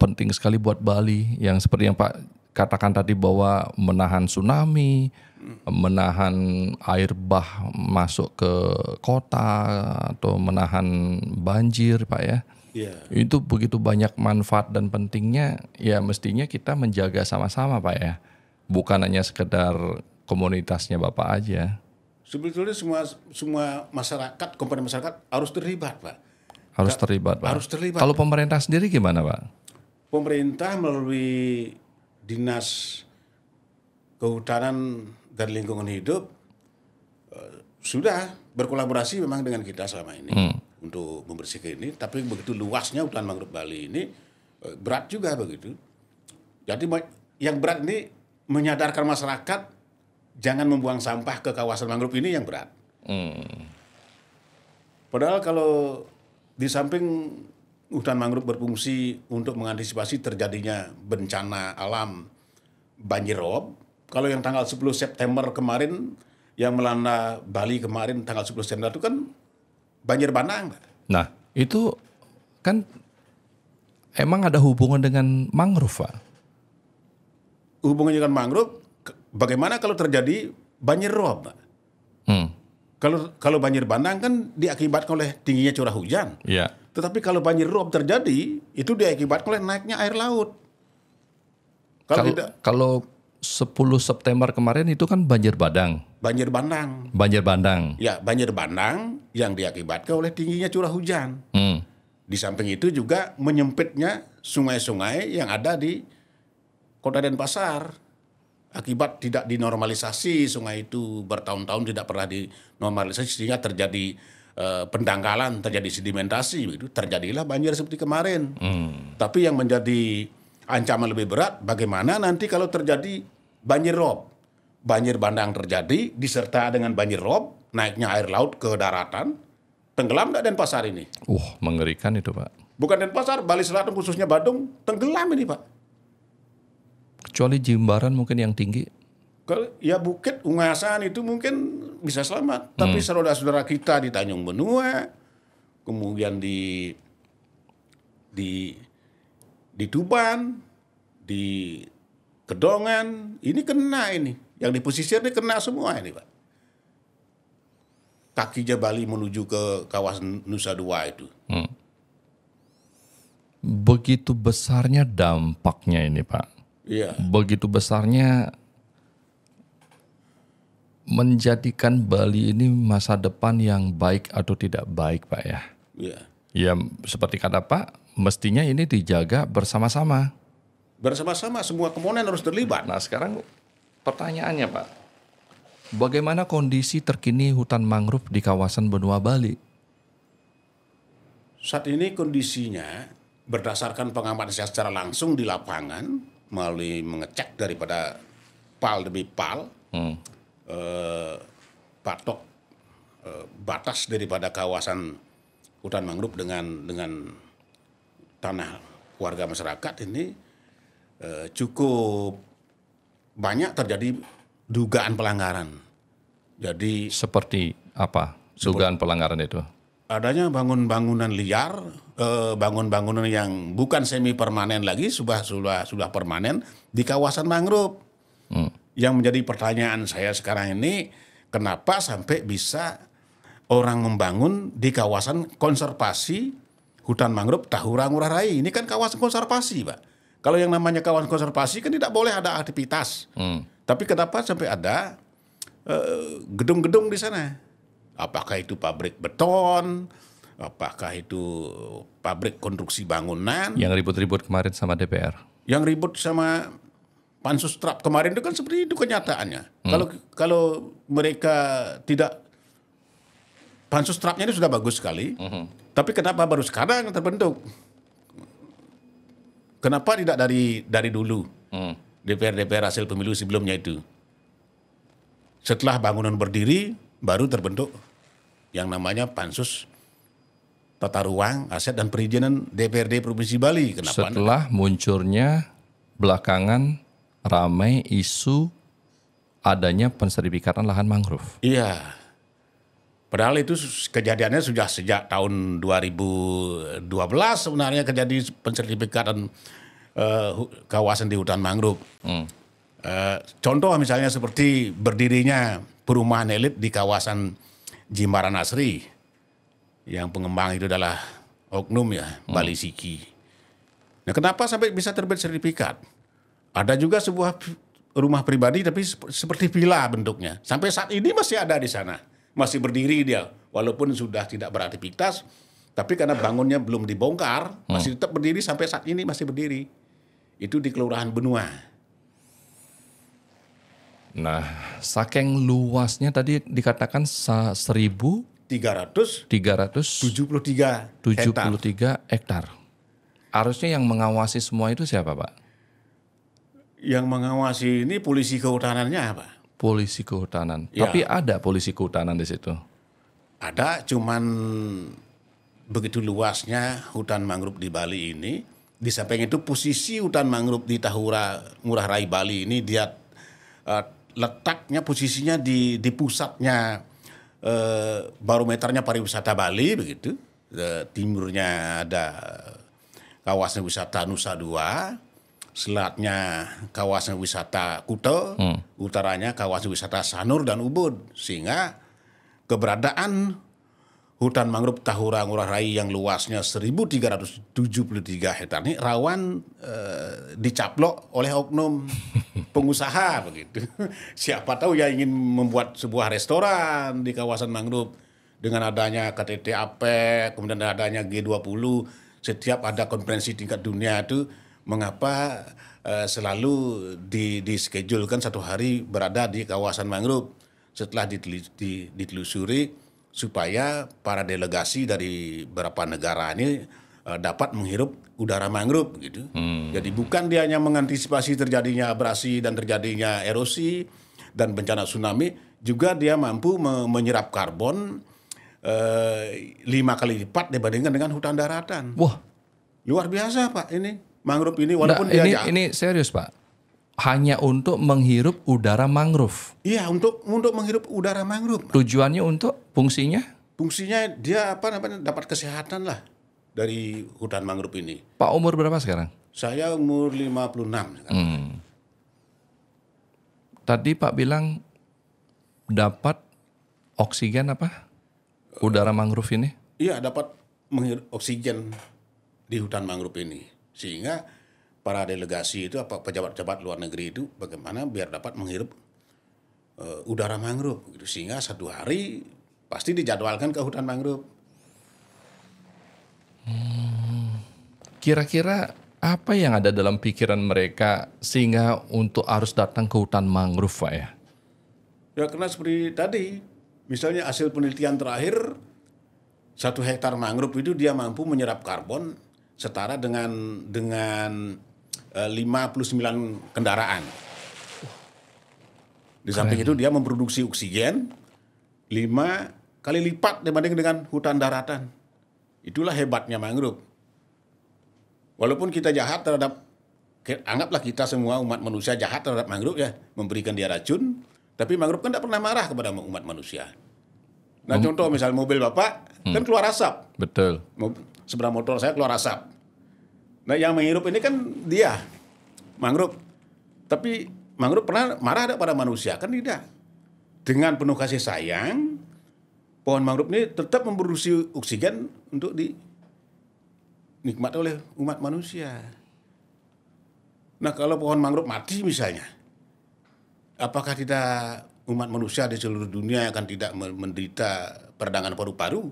penting sekali buat Bali. Yang seperti yang Pak katakan tadi bahwa menahan tsunami, menahan air bah masuk ke kota atau menahan banjir, Pak ya. Iya. Itu begitu banyak manfaat dan pentingnya, ya mestinya kita menjaga sama-sama, Pak ya. Bukan hanya sekedar komunitasnya Bapak aja. Sebetulnya semua masyarakat, komponen masyarakat harus terlibat, Pak. Harus terlibat, Pak. Harus terlibat. Kalau pemerintah sendiri gimana, Pak? Pemerintah melalui Dinas Kehutanan dan Lingkungan Hidup sudah berkolaborasi memang dengan kita selama ini untuk membersihkan ini. Tapi begitu luasnya hutan mangrove Bali ini berat juga begitu. Jadi yang berat ini menyadarkan masyarakat jangan membuang sampah ke kawasan mangrove ini yang berat. Padahal kalau di samping hutan mangrove berfungsi untuk mengantisipasi terjadinya bencana alam banjir rob, kalau yang tanggal 10 September kemarin yang melanda Bali kemarin tanggal 10 September itu kan banjir bandang. Nah, itu kan emang ada hubungan dengan mangrove, Pak? Hubungannya dengan mangrove, bagaimana kalau terjadi banjir rob? Kalau banjir bandang kan diakibatkan oleh tingginya curah hujan. Iya. Tetapi kalau banjir rob terjadi, itu diakibatkan oleh naiknya air laut. Kalau 10 September kemarin itu kan banjir bandang. Banjir bandang. Banjir bandang. Ya, banjir bandang yang diakibatkan oleh tingginya curah hujan. Di samping itu juga menyempitnya sungai-sungai yang ada di Kota Denpasar. Akibat tidak dinormalisasi sungai itu bertahun-tahun tidak pernah dinormalisasi sehingga terjadi pendangkalan, terjadi sedimentasi, begitu terjadilah banjir seperti kemarin. Tapi yang menjadi ancaman lebih berat, bagaimana nanti kalau terjadi banjir rob, banjir bandang terjadi diserta dengan banjir rob, naiknya air laut ke daratan, tenggelam nggak Denpasar ini? Mengerikan itu, Pak. Bukan Denpasar, Bali Selatan khususnya Badung tenggelam ini, Pak. Kecuali Jimbaran mungkin yang tinggi. Ya Bukit Ungasan itu mungkin bisa selamat, tapi saudara-saudara kita di Tanjung Benua, kemudian di Tuban, di Kedongan, ini kena ini. Yang di pesisir ini kena semua ini, Pak. Kakinya Bali menuju ke kawasan Nusa Dua itu. Begitu besarnya dampaknya ini, Pak. Iya. Begitu besarnya menjadikan Bali ini masa depan yang baik atau tidak baik, Pak ya? Iya. Ya seperti kata Pak, mestinya ini dijaga bersama-sama. Bersama-sama semua komponen harus terlibat. Nah sekarang pertanyaannya, Pak, bagaimana kondisi terkini hutan mangrove di kawasan benua Bali? Saat ini kondisinya berdasarkan pengamatan saya secara langsung di lapangan melalui mengecek daripada PAL demi PAL, patok batas daripada kawasan hutan mangrove dengan tanah warga masyarakat ini cukup banyak terjadi dugaan pelanggaran. Jadi seperti apa dugaan pelanggaran itu? Adanya bangunan liar, bangunan yang bukan semi permanen lagi, sudah permanen di kawasan mangrove. Yang menjadi pertanyaan saya sekarang ini, kenapa sampai bisa orang membangun di kawasan konservasi hutan mangrove Tahura Ngurah Rai? Ini kan kawasan konservasi, Pak. Kalau yang namanya kawasan konservasi kan tidak boleh ada aktivitas. Tapi kenapa sampai ada gedung-gedung di sana? Apakah itu pabrik beton, apakah itu pabrik konstruksi bangunan. Yang ribut-ribut kemarin sama DPR. Yang ribut sama Pansus Trap kemarin itu kan seperti itu kenyataannya. Kalau mereka tidak, Pansus Trapnya ini sudah bagus sekali, tapi kenapa baru sekarang terbentuk? Kenapa tidak dari dulu? DPR hasil pemilu sebelumnya itu. Setelah bangunan berdiri, baru terbentuk yang namanya Pansus Tata Ruang, Aset dan Perizinan DPRD Provinsi Bali. Kenapa? Setelah munculnya belakangan ramai isu adanya pensertifikatan lahan mangrove. Iya. Padahal itu kejadiannya sudah sejak tahun 2012 sebenarnya kejadian pensertifikatan kawasan di hutan mangrove. Contoh misalnya seperti berdirinya perumahan elit di kawasan Jimbaran Asri, yang pengembang itu adalah oknum ya, Bali Siki. Nah, kenapa sampai bisa terbit sertifikat? Ada juga sebuah rumah pribadi tapi seperti villa bentuknya. Sampai saat ini masih ada di sana, masih berdiri dia, walaupun sudah tidak beraktivitas, tapi karena bangunnya belum dibongkar, masih tetap berdiri sampai saat ini masih berdiri. Itu di Kelurahan Benua. Nah, saking luasnya tadi dikatakan 373 hektar. Harusnya yang mengawasi semua itu siapa, Pak? Yang mengawasi ini polisi kehutanannya apa? Polisi kehutanan. Ya. Tapi ada polisi kehutanan di situ. Ada, cuman begitu luasnya hutan mangrove di Bali ini. Di samping itu posisi hutan mangrove di Tahura Ngurah Rai Bali ini dia letaknya posisinya di pusatnya barometernya pariwisata Bali begitu. Timurnya ada kawasan wisata Nusa Dua, selatnya kawasan wisata Kuta, utaranya kawasan wisata Sanur dan Ubud, sehingga keberadaan hutan mangrove Tahura Ngurah Rai yang luasnya 1.373 hektar ini rawan dicaplok oleh oknum pengusaha begitu. Siapa tahu ya ingin membuat sebuah restoran di kawasan mangrove dengan adanya KTT APEC, kemudian adanya G20, setiap ada konferensi tingkat dunia itu mengapa selalu dischedule-kan satu hari berada di kawasan mangrove setelah ditelusuri supaya para delegasi dari beberapa negara ini dapat menghirup udara mangrove gitu. Jadi bukan dia hanya mengantisipasi terjadinya abrasi dan terjadinya erosi dan bencana tsunami, juga dia mampu menyerap karbon 5 kali lipat dibandingkan dengan hutan daratan. Wah, luar biasa Pak ini mangrove ini, walaupun dia ini serius Pak. Hanya untuk menghirup udara mangrove. Iya, untuk menghirup udara mangrove. Tujuannya untuk fungsinya? Fungsinya dia dapat kesehatan lah dari hutan mangrove ini. Pak umur berapa sekarang? Saya umur 56 sekarang. Tadi Pak bilang dapat oksigen apa? Udara mangrove ini? Iya, dapat menghirup oksigen di hutan mangrove ini. Sehingga para delegasi itu, pejabat-pejabat luar negeri itu bagaimana biar dapat menghirup udara mangrove gitu. Sehingga satu hari pasti dijadwalkan ke hutan mangrove. Kira-kira apa yang ada dalam pikiran mereka sehingga untuk harus datang ke hutan mangrove Pak ya? Ya karena seperti tadi, misalnya hasil penelitian terakhir 1 hektar mangrove itu dia mampu menyerap karbon setara dengan 59 kendaraan. Di samping itu dia memproduksi oksigen 5 kali lipat dibanding dengan hutan daratan. Itulah hebatnya mangrove. Walaupun kita jahat terhadap, anggaplah kita semua umat manusia jahat terhadap mangrove ya, memberikan dia racun, tapi mangrove kan tidak pernah marah kepada umat manusia. Nah contoh misal mobil Bapak kan keluar asap. Betul. Sepeda motor saya keluar asap. Nah yang menghirup ini kan dia, mangrove. Tapi mangrove pernah marah ada pada manusia? Kan tidak. Dengan penuh kasih sayang, pohon mangrove ini tetap memproduksi oksigen untuk dinikmati oleh umat manusia. Nah kalau pohon mangrove mati misalnya, apakah tidak umat manusia di seluruh dunia akan tidak menderita peradangan paru-paru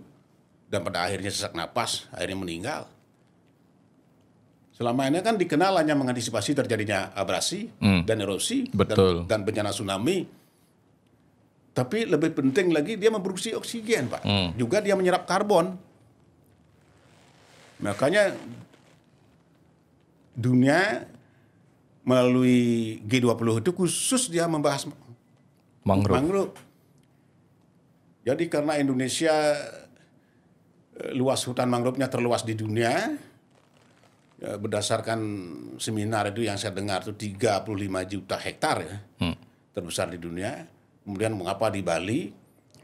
dan pada akhirnya sesak napas, akhirnya meninggal? Selama ini kan dikenal hanya mengantisipasi terjadinya abrasi dan erosi dan bencana tsunami. Tapi lebih penting lagi dia memproduksi oksigen, Pak. Juga dia menyerap karbon. Makanya dunia melalui G20 itu khusus dia membahas mangrove. Jadi karena Indonesia luas hutan mangrove-nya terluas di dunia, ya, berdasarkan seminar itu yang saya dengar itu 35 juta hektar ya, terbesar di dunia. Kemudian mengapa di Bali?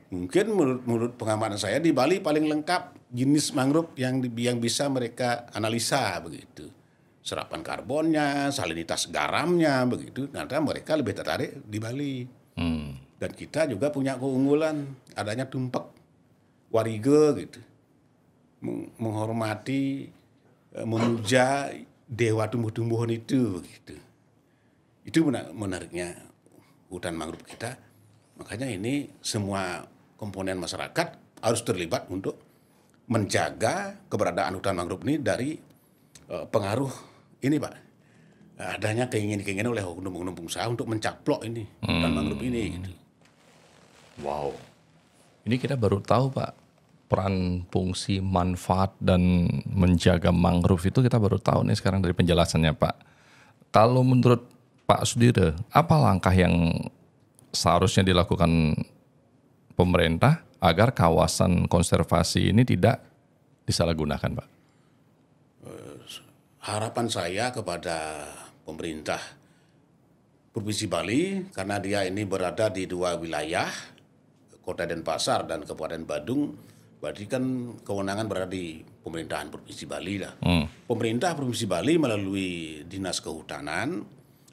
Mungkin menurut pengamatan saya di Bali paling lengkap jenis mangrove yang bisa mereka analisa begitu. serapan karbonnya, salinitas garamnya, begitu. Nanti mereka lebih tertarik di Bali. Dan kita juga punya keunggulan adanya tumpak warige gitu, menghormati, memuja dewa tumbuh-tumbuhan itu, begitu. Itu menariknya hutan mangrove kita. Makanya ini semua komponen masyarakat harus terlibat untuk menjaga keberadaan hutan mangrove ini dari pengaruh ini, Pak. Adanya keinginan oleh oknum-oknum pengusaha untuk mencaplok ini hutan mangrove ini. Gitu. Wow. Ini kita baru tahu, Pak, peran, fungsi, manfaat dan menjaga mangrove itu kita baru tahu nih sekarang dari penjelasannya, Pak. Kalau menurut Pak Sudire, apa langkah yang seharusnya dilakukan pemerintah agar kawasan konservasi ini tidak disalahgunakan, Pak? Harapan saya kepada pemerintah Provinsi Bali, karena dia ini berada di dua wilayah, Kota Denpasar dan Kabupaten Badung, berarti kan kewenangan berada di pemerintahan Provinsi Bali lah. Pemerintah Provinsi Bali melalui Dinas Kehutanan,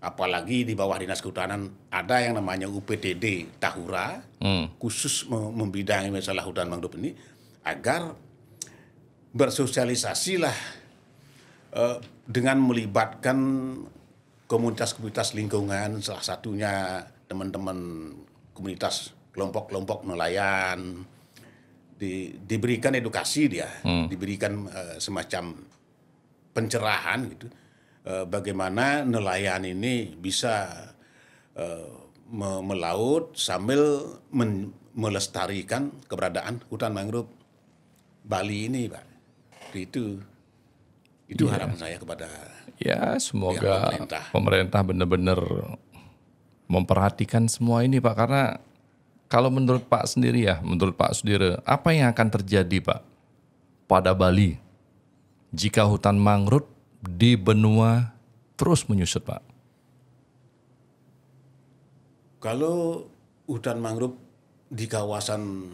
apalagi di bawah Dinas Kehutanan ada yang namanya UPTD Tahura, khusus membidangi masalah hutan mangrove ini, agar bersosialisasilah dengan melibatkan komunitas-komunitas lingkungan, salah satunya teman-teman komunitas kelompok-kelompok nelayan, diberikan edukasi dia, diberikan semacam pencerahan gitu, bagaimana nelayan ini bisa melaut sambil melestarikan keberadaan hutan mangrove Bali ini, Pak. Itu harapan saya kepada semoga pemerintah benar-benar memperhatikan semua ini, Pak. Karena kalau menurut Pak sendiri menurut Pak Sudire, apa yang akan terjadi, Pak, pada Bali jika hutan mangrove di benua terus menyusut, Pak? Kalau hutan mangrove di kawasan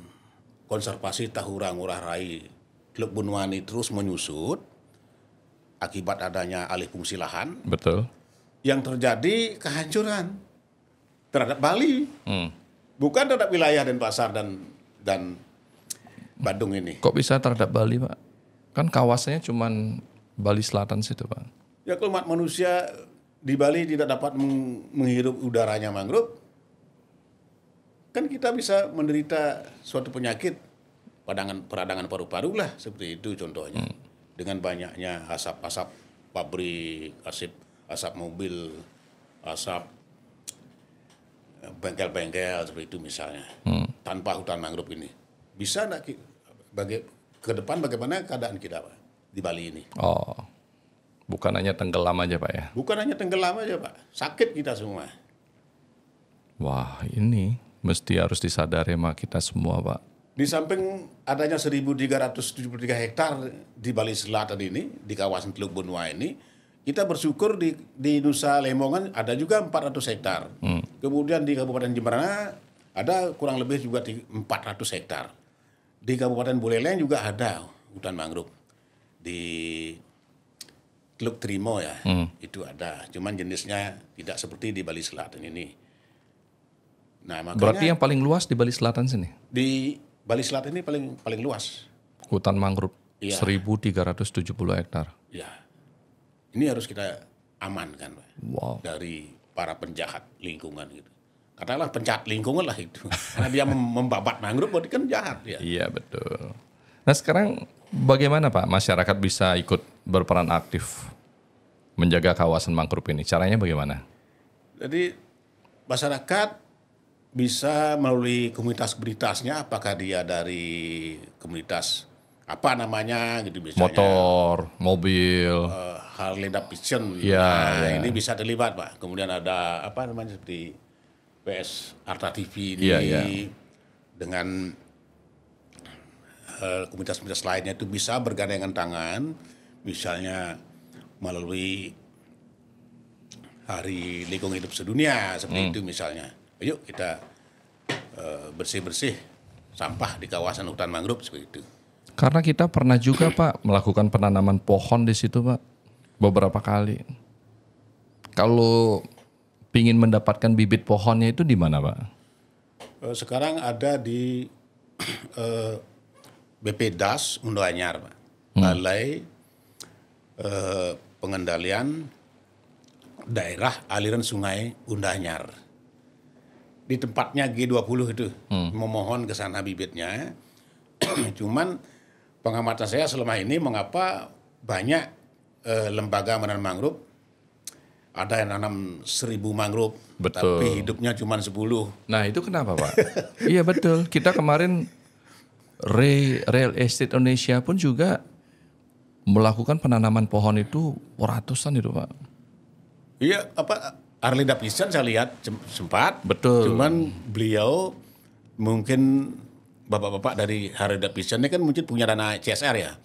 konservasi Tahura Ngurah Rai Teluk Benua ini terus menyusut akibat adanya alih fungsi lahan, betul, yang terjadi kehancuran terhadap Bali, bukan terhadap wilayah Denpasar dan Badung ini. Kok bisa terhadap Bali, Pak? Kan kawasannya cuman Bali Selatan situ, Pak. Ya kalau umat manusia di Bali tidak dapat menghirup udaranya mangrove, kan kita bisa menderita suatu penyakit peradangan paru-paru lah, seperti itu contohnya. Dengan banyaknya asap-asap pabrik, asap mobil, asap bengkel-bengkel seperti itu misalnya. Tanpa hutan mangrove ini, bisa enggak ke depan bagaimana keadaan kita, Pak, di Bali ini? Oh, bukan hanya tenggelam aja, Pak, ya? Bukan hanya tenggelam aja, Pak. Sakit kita semua. Wah, ini mesti harus disadari sama kita semua, Pak. Di samping adanya 1.373 hektar di Bali Selatan ini, di kawasan Teluk Benua ini, kita bersyukur di Nusa Lembongan ada juga 400 hektar. Kemudian di Kabupaten Jemberana ada kurang lebih juga 400 hektar. Di Kabupaten Buleleng juga ada hutan mangrove. Di Teluk Trimo itu ada. Cuman jenisnya tidak seperti di Bali Selatan ini. Nah, makanya berarti yang paling luas di Bali Selatan sini? Di Bali Selatan ini paling luas. Hutan mangrove 1.370 hektar. Ya, ini harus kita amankan, Pak. Wow. Dari para penjahat lingkungan gitu. Katakanlah penjahat lingkungan lah itu. Karena dia membabat mangrove berarti kan jahat ya. Iya, betul. Nah, sekarang bagaimana, Pak, masyarakat bisa ikut berperan aktif menjaga kawasan mangrove ini? Caranya bagaimana? Jadi masyarakat bisa melalui komunitas-komunitasnya, apakah dia dari komunitas apa namanya gitu misalnya, motor, mobil, Harley Davidson, ini bisa terlibat, Pak. Kemudian ada apa namanya seperti PS Arta TV ini dengan komunitas-komunitas lainnya itu bisa bergandengan tangan, misalnya melalui Hari Lingkungan Hidup Sedunia seperti itu misalnya. Ayo kita bersih-bersih sampah di kawasan hutan mangrove seperti itu. Karena kita pernah juga, Pak, melakukan penanaman pohon di situ, Pak. Beberapa kali. Kalau pingin mendapatkan bibit pohonnya itu di mana, Pak? Sekarang ada di BPDAS Mundo Anyar, Pak. Balai Pengendalian Daerah Aliran Sungai Undanyar. Di tempatnya G20 itu memohon ke sana bibitnya. Cuman pengamatan saya selama ini mengapa banyak lembaga menanam mangrove, ada yang nanam 1.000 mangrove, Betul. tapi hidupnya cuma 10. Nah itu kenapa, Pak? Iya betul. Kita kemarin Real Estate Indonesia pun juga melakukan penanaman pohon itu ratusan itu, Pak. Iya, Arlinda Pisan saya lihat sempat. Betul. Cuman beliau mungkin bapak-bapak dari Arlinda Pisan ini kan mungkin punya dana CSR ya.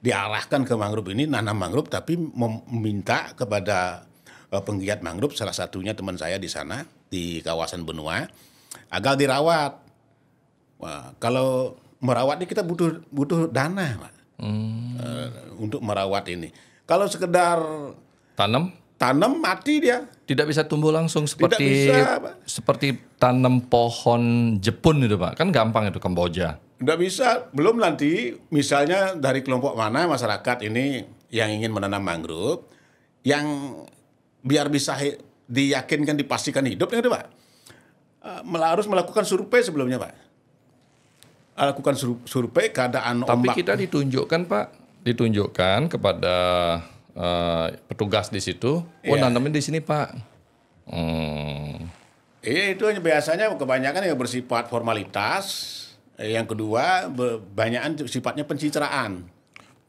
Diarahkan ke mangrove ini, nanam mangrove, tapi meminta kepada penggiat mangrove, salah satunya teman saya di sana, di kawasan Benua, agar dirawat. Wah, kalau merawat ini kita butuh dana, Pak. Untuk merawat ini. Kalau sekedar tanam mati dia. Tidak bisa tumbuh langsung seperti bisa, Pak. seperti tanam pohon Jepun itu, Pak. Kan gampang itu Kamboja. Tidak bisa. Belum nanti misalnya dari kelompok mana masyarakat ini yang ingin menanam mangrove yang biar bisa diyakinkan dipastikan hidup itu, Pak. Harus melakukan survei sebelumnya, Pak. Lakukan survei keadaan Tapi ombak. kita ditunjukkan kepada petugas di situ, nanamin di sini, Pak. Iya, itu hanya biasanya kebanyakan yang bersifat formalitas. Yang kedua, kebanyakan sifatnya pencitraan.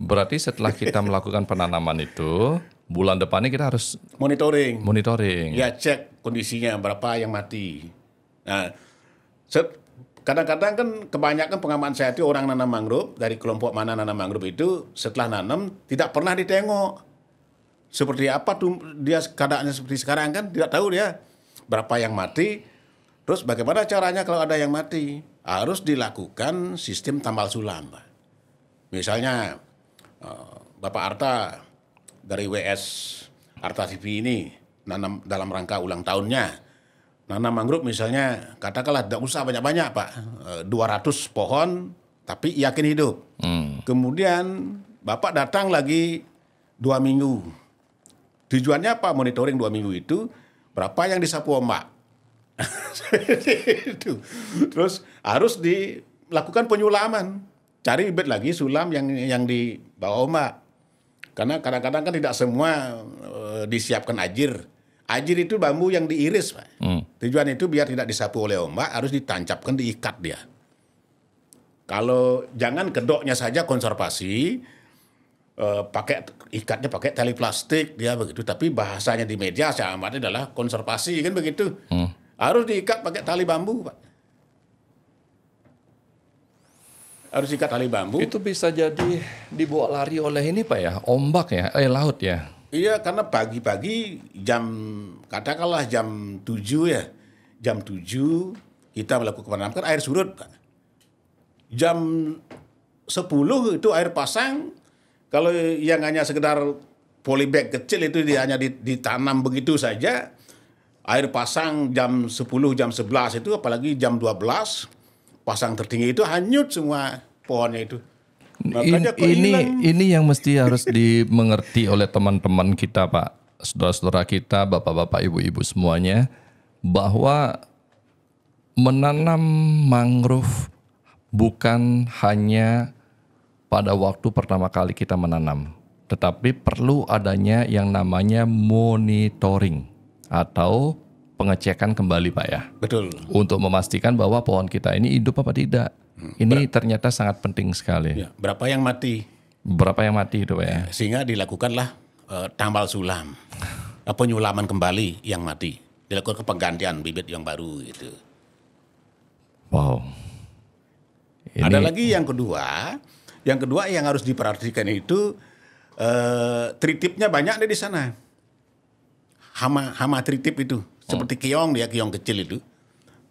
Berarti setelah kita melakukan penanaman itu, bulan depannya kita harus Monitoring. monitoring. Ya, cek kondisinya berapa yang mati. Nah, kadang-kadang kan kebanyakan pengamat saya itu orang nanam mangrove, dari kelompok mana nanam mangrove itu, setelah nanam tidak pernah ditengok. Seperti apa tuh dia keadaannya seperti sekarang kan, tidak tahu dia berapa yang mati. Terus bagaimana caranya kalau ada yang mati? Harus dilakukan sistem tambal sulam, Pak. Misalnya Bapak Arta dari WS Arta TV ini nanam dalam rangka ulang tahunnya, nanam mangrove misalnya, katakanlah tidak usah banyak-banyak, Pak. 200 pohon tapi yakin hidup. Kemudian Bapak datang lagi 2 minggu. Tujuannya apa? Monitoring 2 minggu itu berapa yang disapu ombak. Terus harus dilakukan penyulaman. Cari bibit lagi sulam yang di bawah ombak. Karena kadang-kadang kan tidak semua disiapkan ajir. Ajir itu bambu yang diiris, Pak. Tujuan itu biar tidak disapu oleh ombak, harus ditancapkan, diikat dia. Kalau jangan kedoknya saja konservasi, ikatnya pakai tali plastik dia begitu, tapi bahasanya di media saya amati adalah konservasi kan begitu. Harus diikat pakai tali bambu, Pak. Harus ikat tali bambu. Itu bisa jadi dibawa lari oleh ini, Pak ya, ombak ya, laut ya. Iya, karena pagi-pagi katakanlah jam 7 ya. Jam 7 kita melakukan penanaman, kan air surut, Pak. Jam 10 itu air pasang. Kalau yang hanya sekedar polybag kecil itu dia hanya ditanam begitu saja. Air pasang jam 10, jam 11 itu, apalagi jam 12, pasang tertinggi itu hanyut semua pohonnya itu. Makanya ini yang mesti harus dimengerti oleh teman-teman kita, Pak, saudara-saudara kita, bapak-bapak, ibu-ibu semuanya, bahwa menanam mangrove bukan hanya pada waktu pertama kali kita menanam, tetapi perlu adanya yang namanya monitoring atau pengecekan kembali, Pak ya. Betul. Untuk memastikan bahwa pohon kita ini hidup apa tidak. Ini ternyata sangat penting sekali. Ya, berapa yang mati? Berapa yang mati itu, Pak ya? Sehingga dilakukanlah tambal sulam, penyulaman kembali yang mati. Dilakukan penggantian bibit yang baru gitu. Wow. Ada lagi yang kedua. Yang kedua yang harus diperhatikan itu tritipnya banyak ada di sana. Hama tritip itu. Seperti keong kecil itu.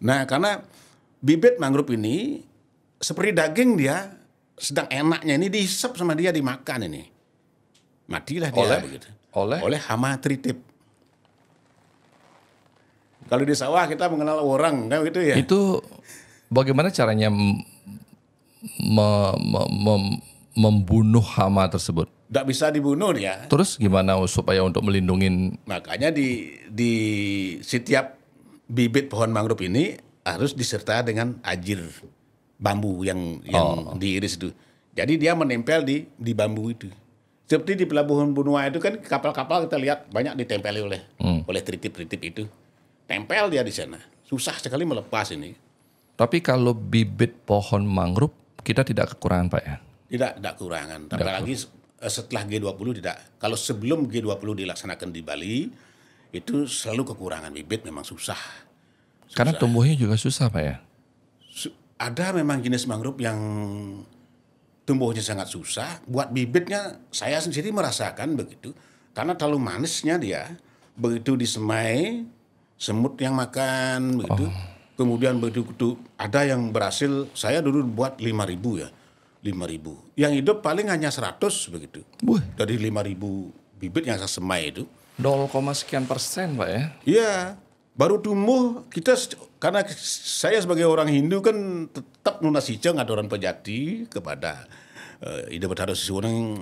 Nah, karena bibit mangrove ini seperti daging dia, sedang enaknya ini dihisap sama dia, dimakan ini. Matilah dia begitu. oleh hama tritip. Kalau di sawah kita mengenal orang kan gitu ya. Itu bagaimana caranya membunuh hama tersebut? Nggak bisa dibunuh ya. Terus gimana supaya untuk melindungi? Makanya di setiap bibit pohon mangrove ini harus disertai dengan ajir bambu yang diiris itu. Jadi dia menempel di bambu itu. Seperti di pelabuhan Benua itu kan kapal-kapal kita lihat banyak ditempeli oleh tritip-tritip itu. Tempel dia di sana. Susah sekali melepas ini. Tapi kalau bibit pohon mangrove kita tidak kekurangan, Pak ya? Tidak kekurangan. Apalagi setelah G20 tidak. Kalau sebelum G20 dilaksanakan di Bali, itu selalu kekurangan bibit, memang susah. Karena tumbuhnya juga susah, Pak ya? Ada memang jenis mangrove yang tumbuhnya sangat susah. Buat bibitnya saya sendiri merasakan begitu. Karena terlalu manisnya dia. Begitu disemai, semut yang makan begitu. Kemudian begitu ada yang berhasil, saya dulu buat 5.000 ya. 5.000. Yang hidup paling hanya 100 begitu. Dari 5.000 bibit yang saya semai itu. 0, sekian persen, Pak ya? Iya. Baru tumbuh, kita karena saya sebagai orang Hindu kan tetap nunasiceng aturan pejati kepada ide bertaruh seseorang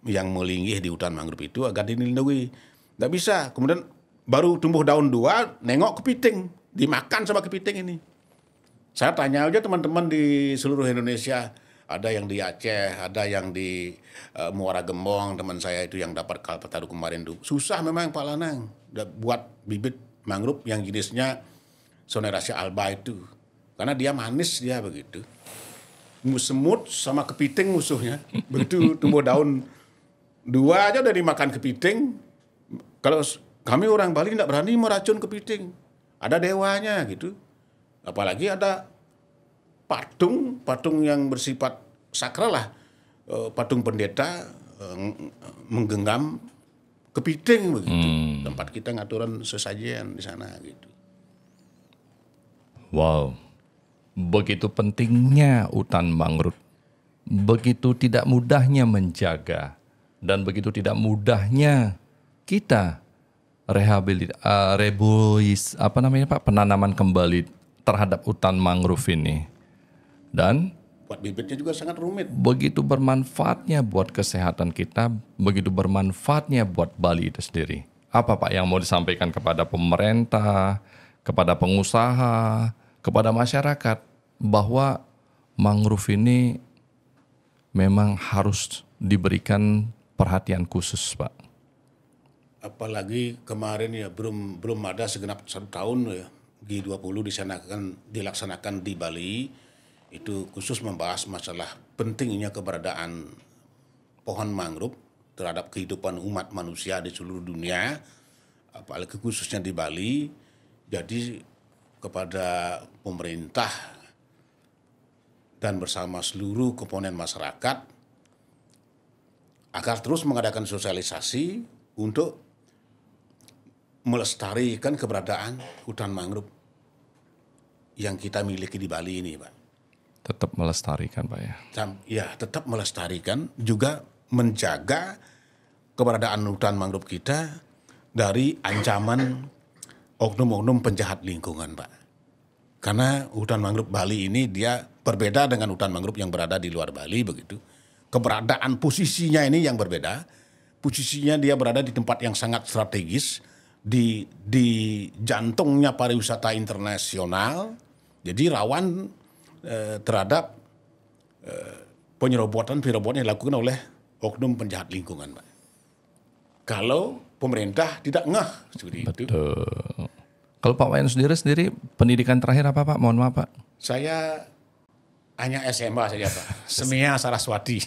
yang melinggih di hutan mangrove itu agar dilindungi. Nggak bisa. Kemudian baru tumbuh daun 2, nengok kepiting, dimakan sama kepiting ini. Saya tanya aja teman-teman di seluruh Indonesia, ada yang di Aceh, ada yang di Muara Gembong, teman saya itu yang dapat kalpataru kemarin itu. Susah memang Pak Lanang buat bibit mangrove yang jenisnya Sonerasia alba itu. Karena dia manis dia begitu. Semut sama kepiting musuhnya. Begitu tumbuh daun 2 aja udah dimakan kepiting. Kalau kami orang Bali tidak berani meracun kepiting. Ada dewanya gitu. Apalagi ada patung yang bersifat sakral lah. Patung pendeta menggenggam kepiting begitu. Tempat kita ngaturan sesajian di sana gitu. Wow. Begitu pentingnya hutan mangrove. Begitu tidak mudahnya menjaga dan begitu tidak mudahnya kita penanaman kembali terhadap hutan mangrove ini. Dan buat bibitnya juga sangat rumit. Begitu bermanfaatnya buat kesehatan kita, begitu bermanfaatnya buat Bali itu sendiri. Apa Pak yang mau disampaikan kepada pemerintah, kepada pengusaha, kepada masyarakat bahwa mangrove ini memang harus diberikan perhatian khusus, Pak? Apalagi kemarin ya belum ada segenap 1 tahun ya G20 dilaksanakan di Bali. Itu khusus membahas masalah pentingnya keberadaan pohon mangrove terhadap kehidupan umat manusia di seluruh dunia, apalagi khususnya di Bali. Jadi kepada pemerintah dan bersama seluruh komponen masyarakat agar terus mengadakan sosialisasi untuk melestarikan keberadaan hutan mangrove yang kita miliki di Bali ini, Pak. Tetap melestarikan, Pak ya? Ya, tetap melestarikan, juga menjaga keberadaan hutan mangrove kita dari ancaman oknum-oknum penjahat lingkungan, Pak. Karena hutan mangrove Bali ini dia berbeda dengan hutan mangrove yang berada di luar Bali begitu. Keberadaan posisinya ini yang berbeda. Posisinya dia berada di tempat yang sangat strategis, di jantungnya pariwisata internasional. Jadi rawan terhadap penyerobotan yang dilakukan oleh oknum penjahat lingkungan, Pak. Kalau pemerintah tidak ngeh seperti itu. Betul. Kalau Pak Wayan sendiri pendidikan terakhir apa, Pak? Mohon maaf, Pak. Saya hanya SMA saja, Pak. Semia Saraswati.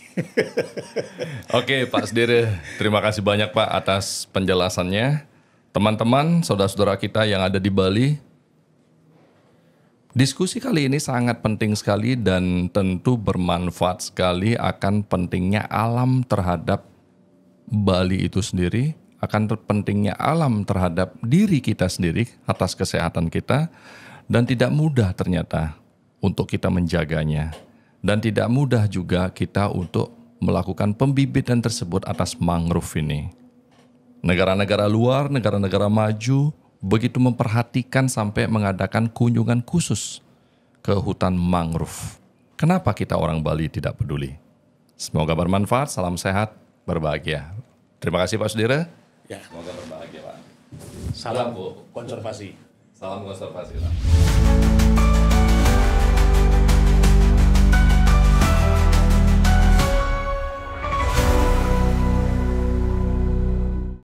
Oke, Pak Sendiri, terima kasih banyak Pak atas penjelasannya. Teman-teman, saudara-saudara kita yang ada di Bali, diskusi kali ini sangat penting sekali dan tentu bermanfaat sekali akan pentingnya alam terhadap Bali itu sendiri, akan pentingnya alam terhadap diri kita sendiri atas kesehatan kita, dan tidak mudah ternyata untuk kita menjaganya. Dan tidak mudah juga kita untuk melakukan pembibitan tersebut atas mangrove ini. Negara-negara luar, negara-negara maju begitu memperhatikan sampai mengadakan kunjungan khusus ke hutan mangrove. Kenapa kita orang Bali tidak peduli? Semoga bermanfaat, salam sehat, berbahagia. Terima kasih Pak Sudira. Ya. Semoga berbahagia Pak. Salam konservasi. Salam konservasi Pak.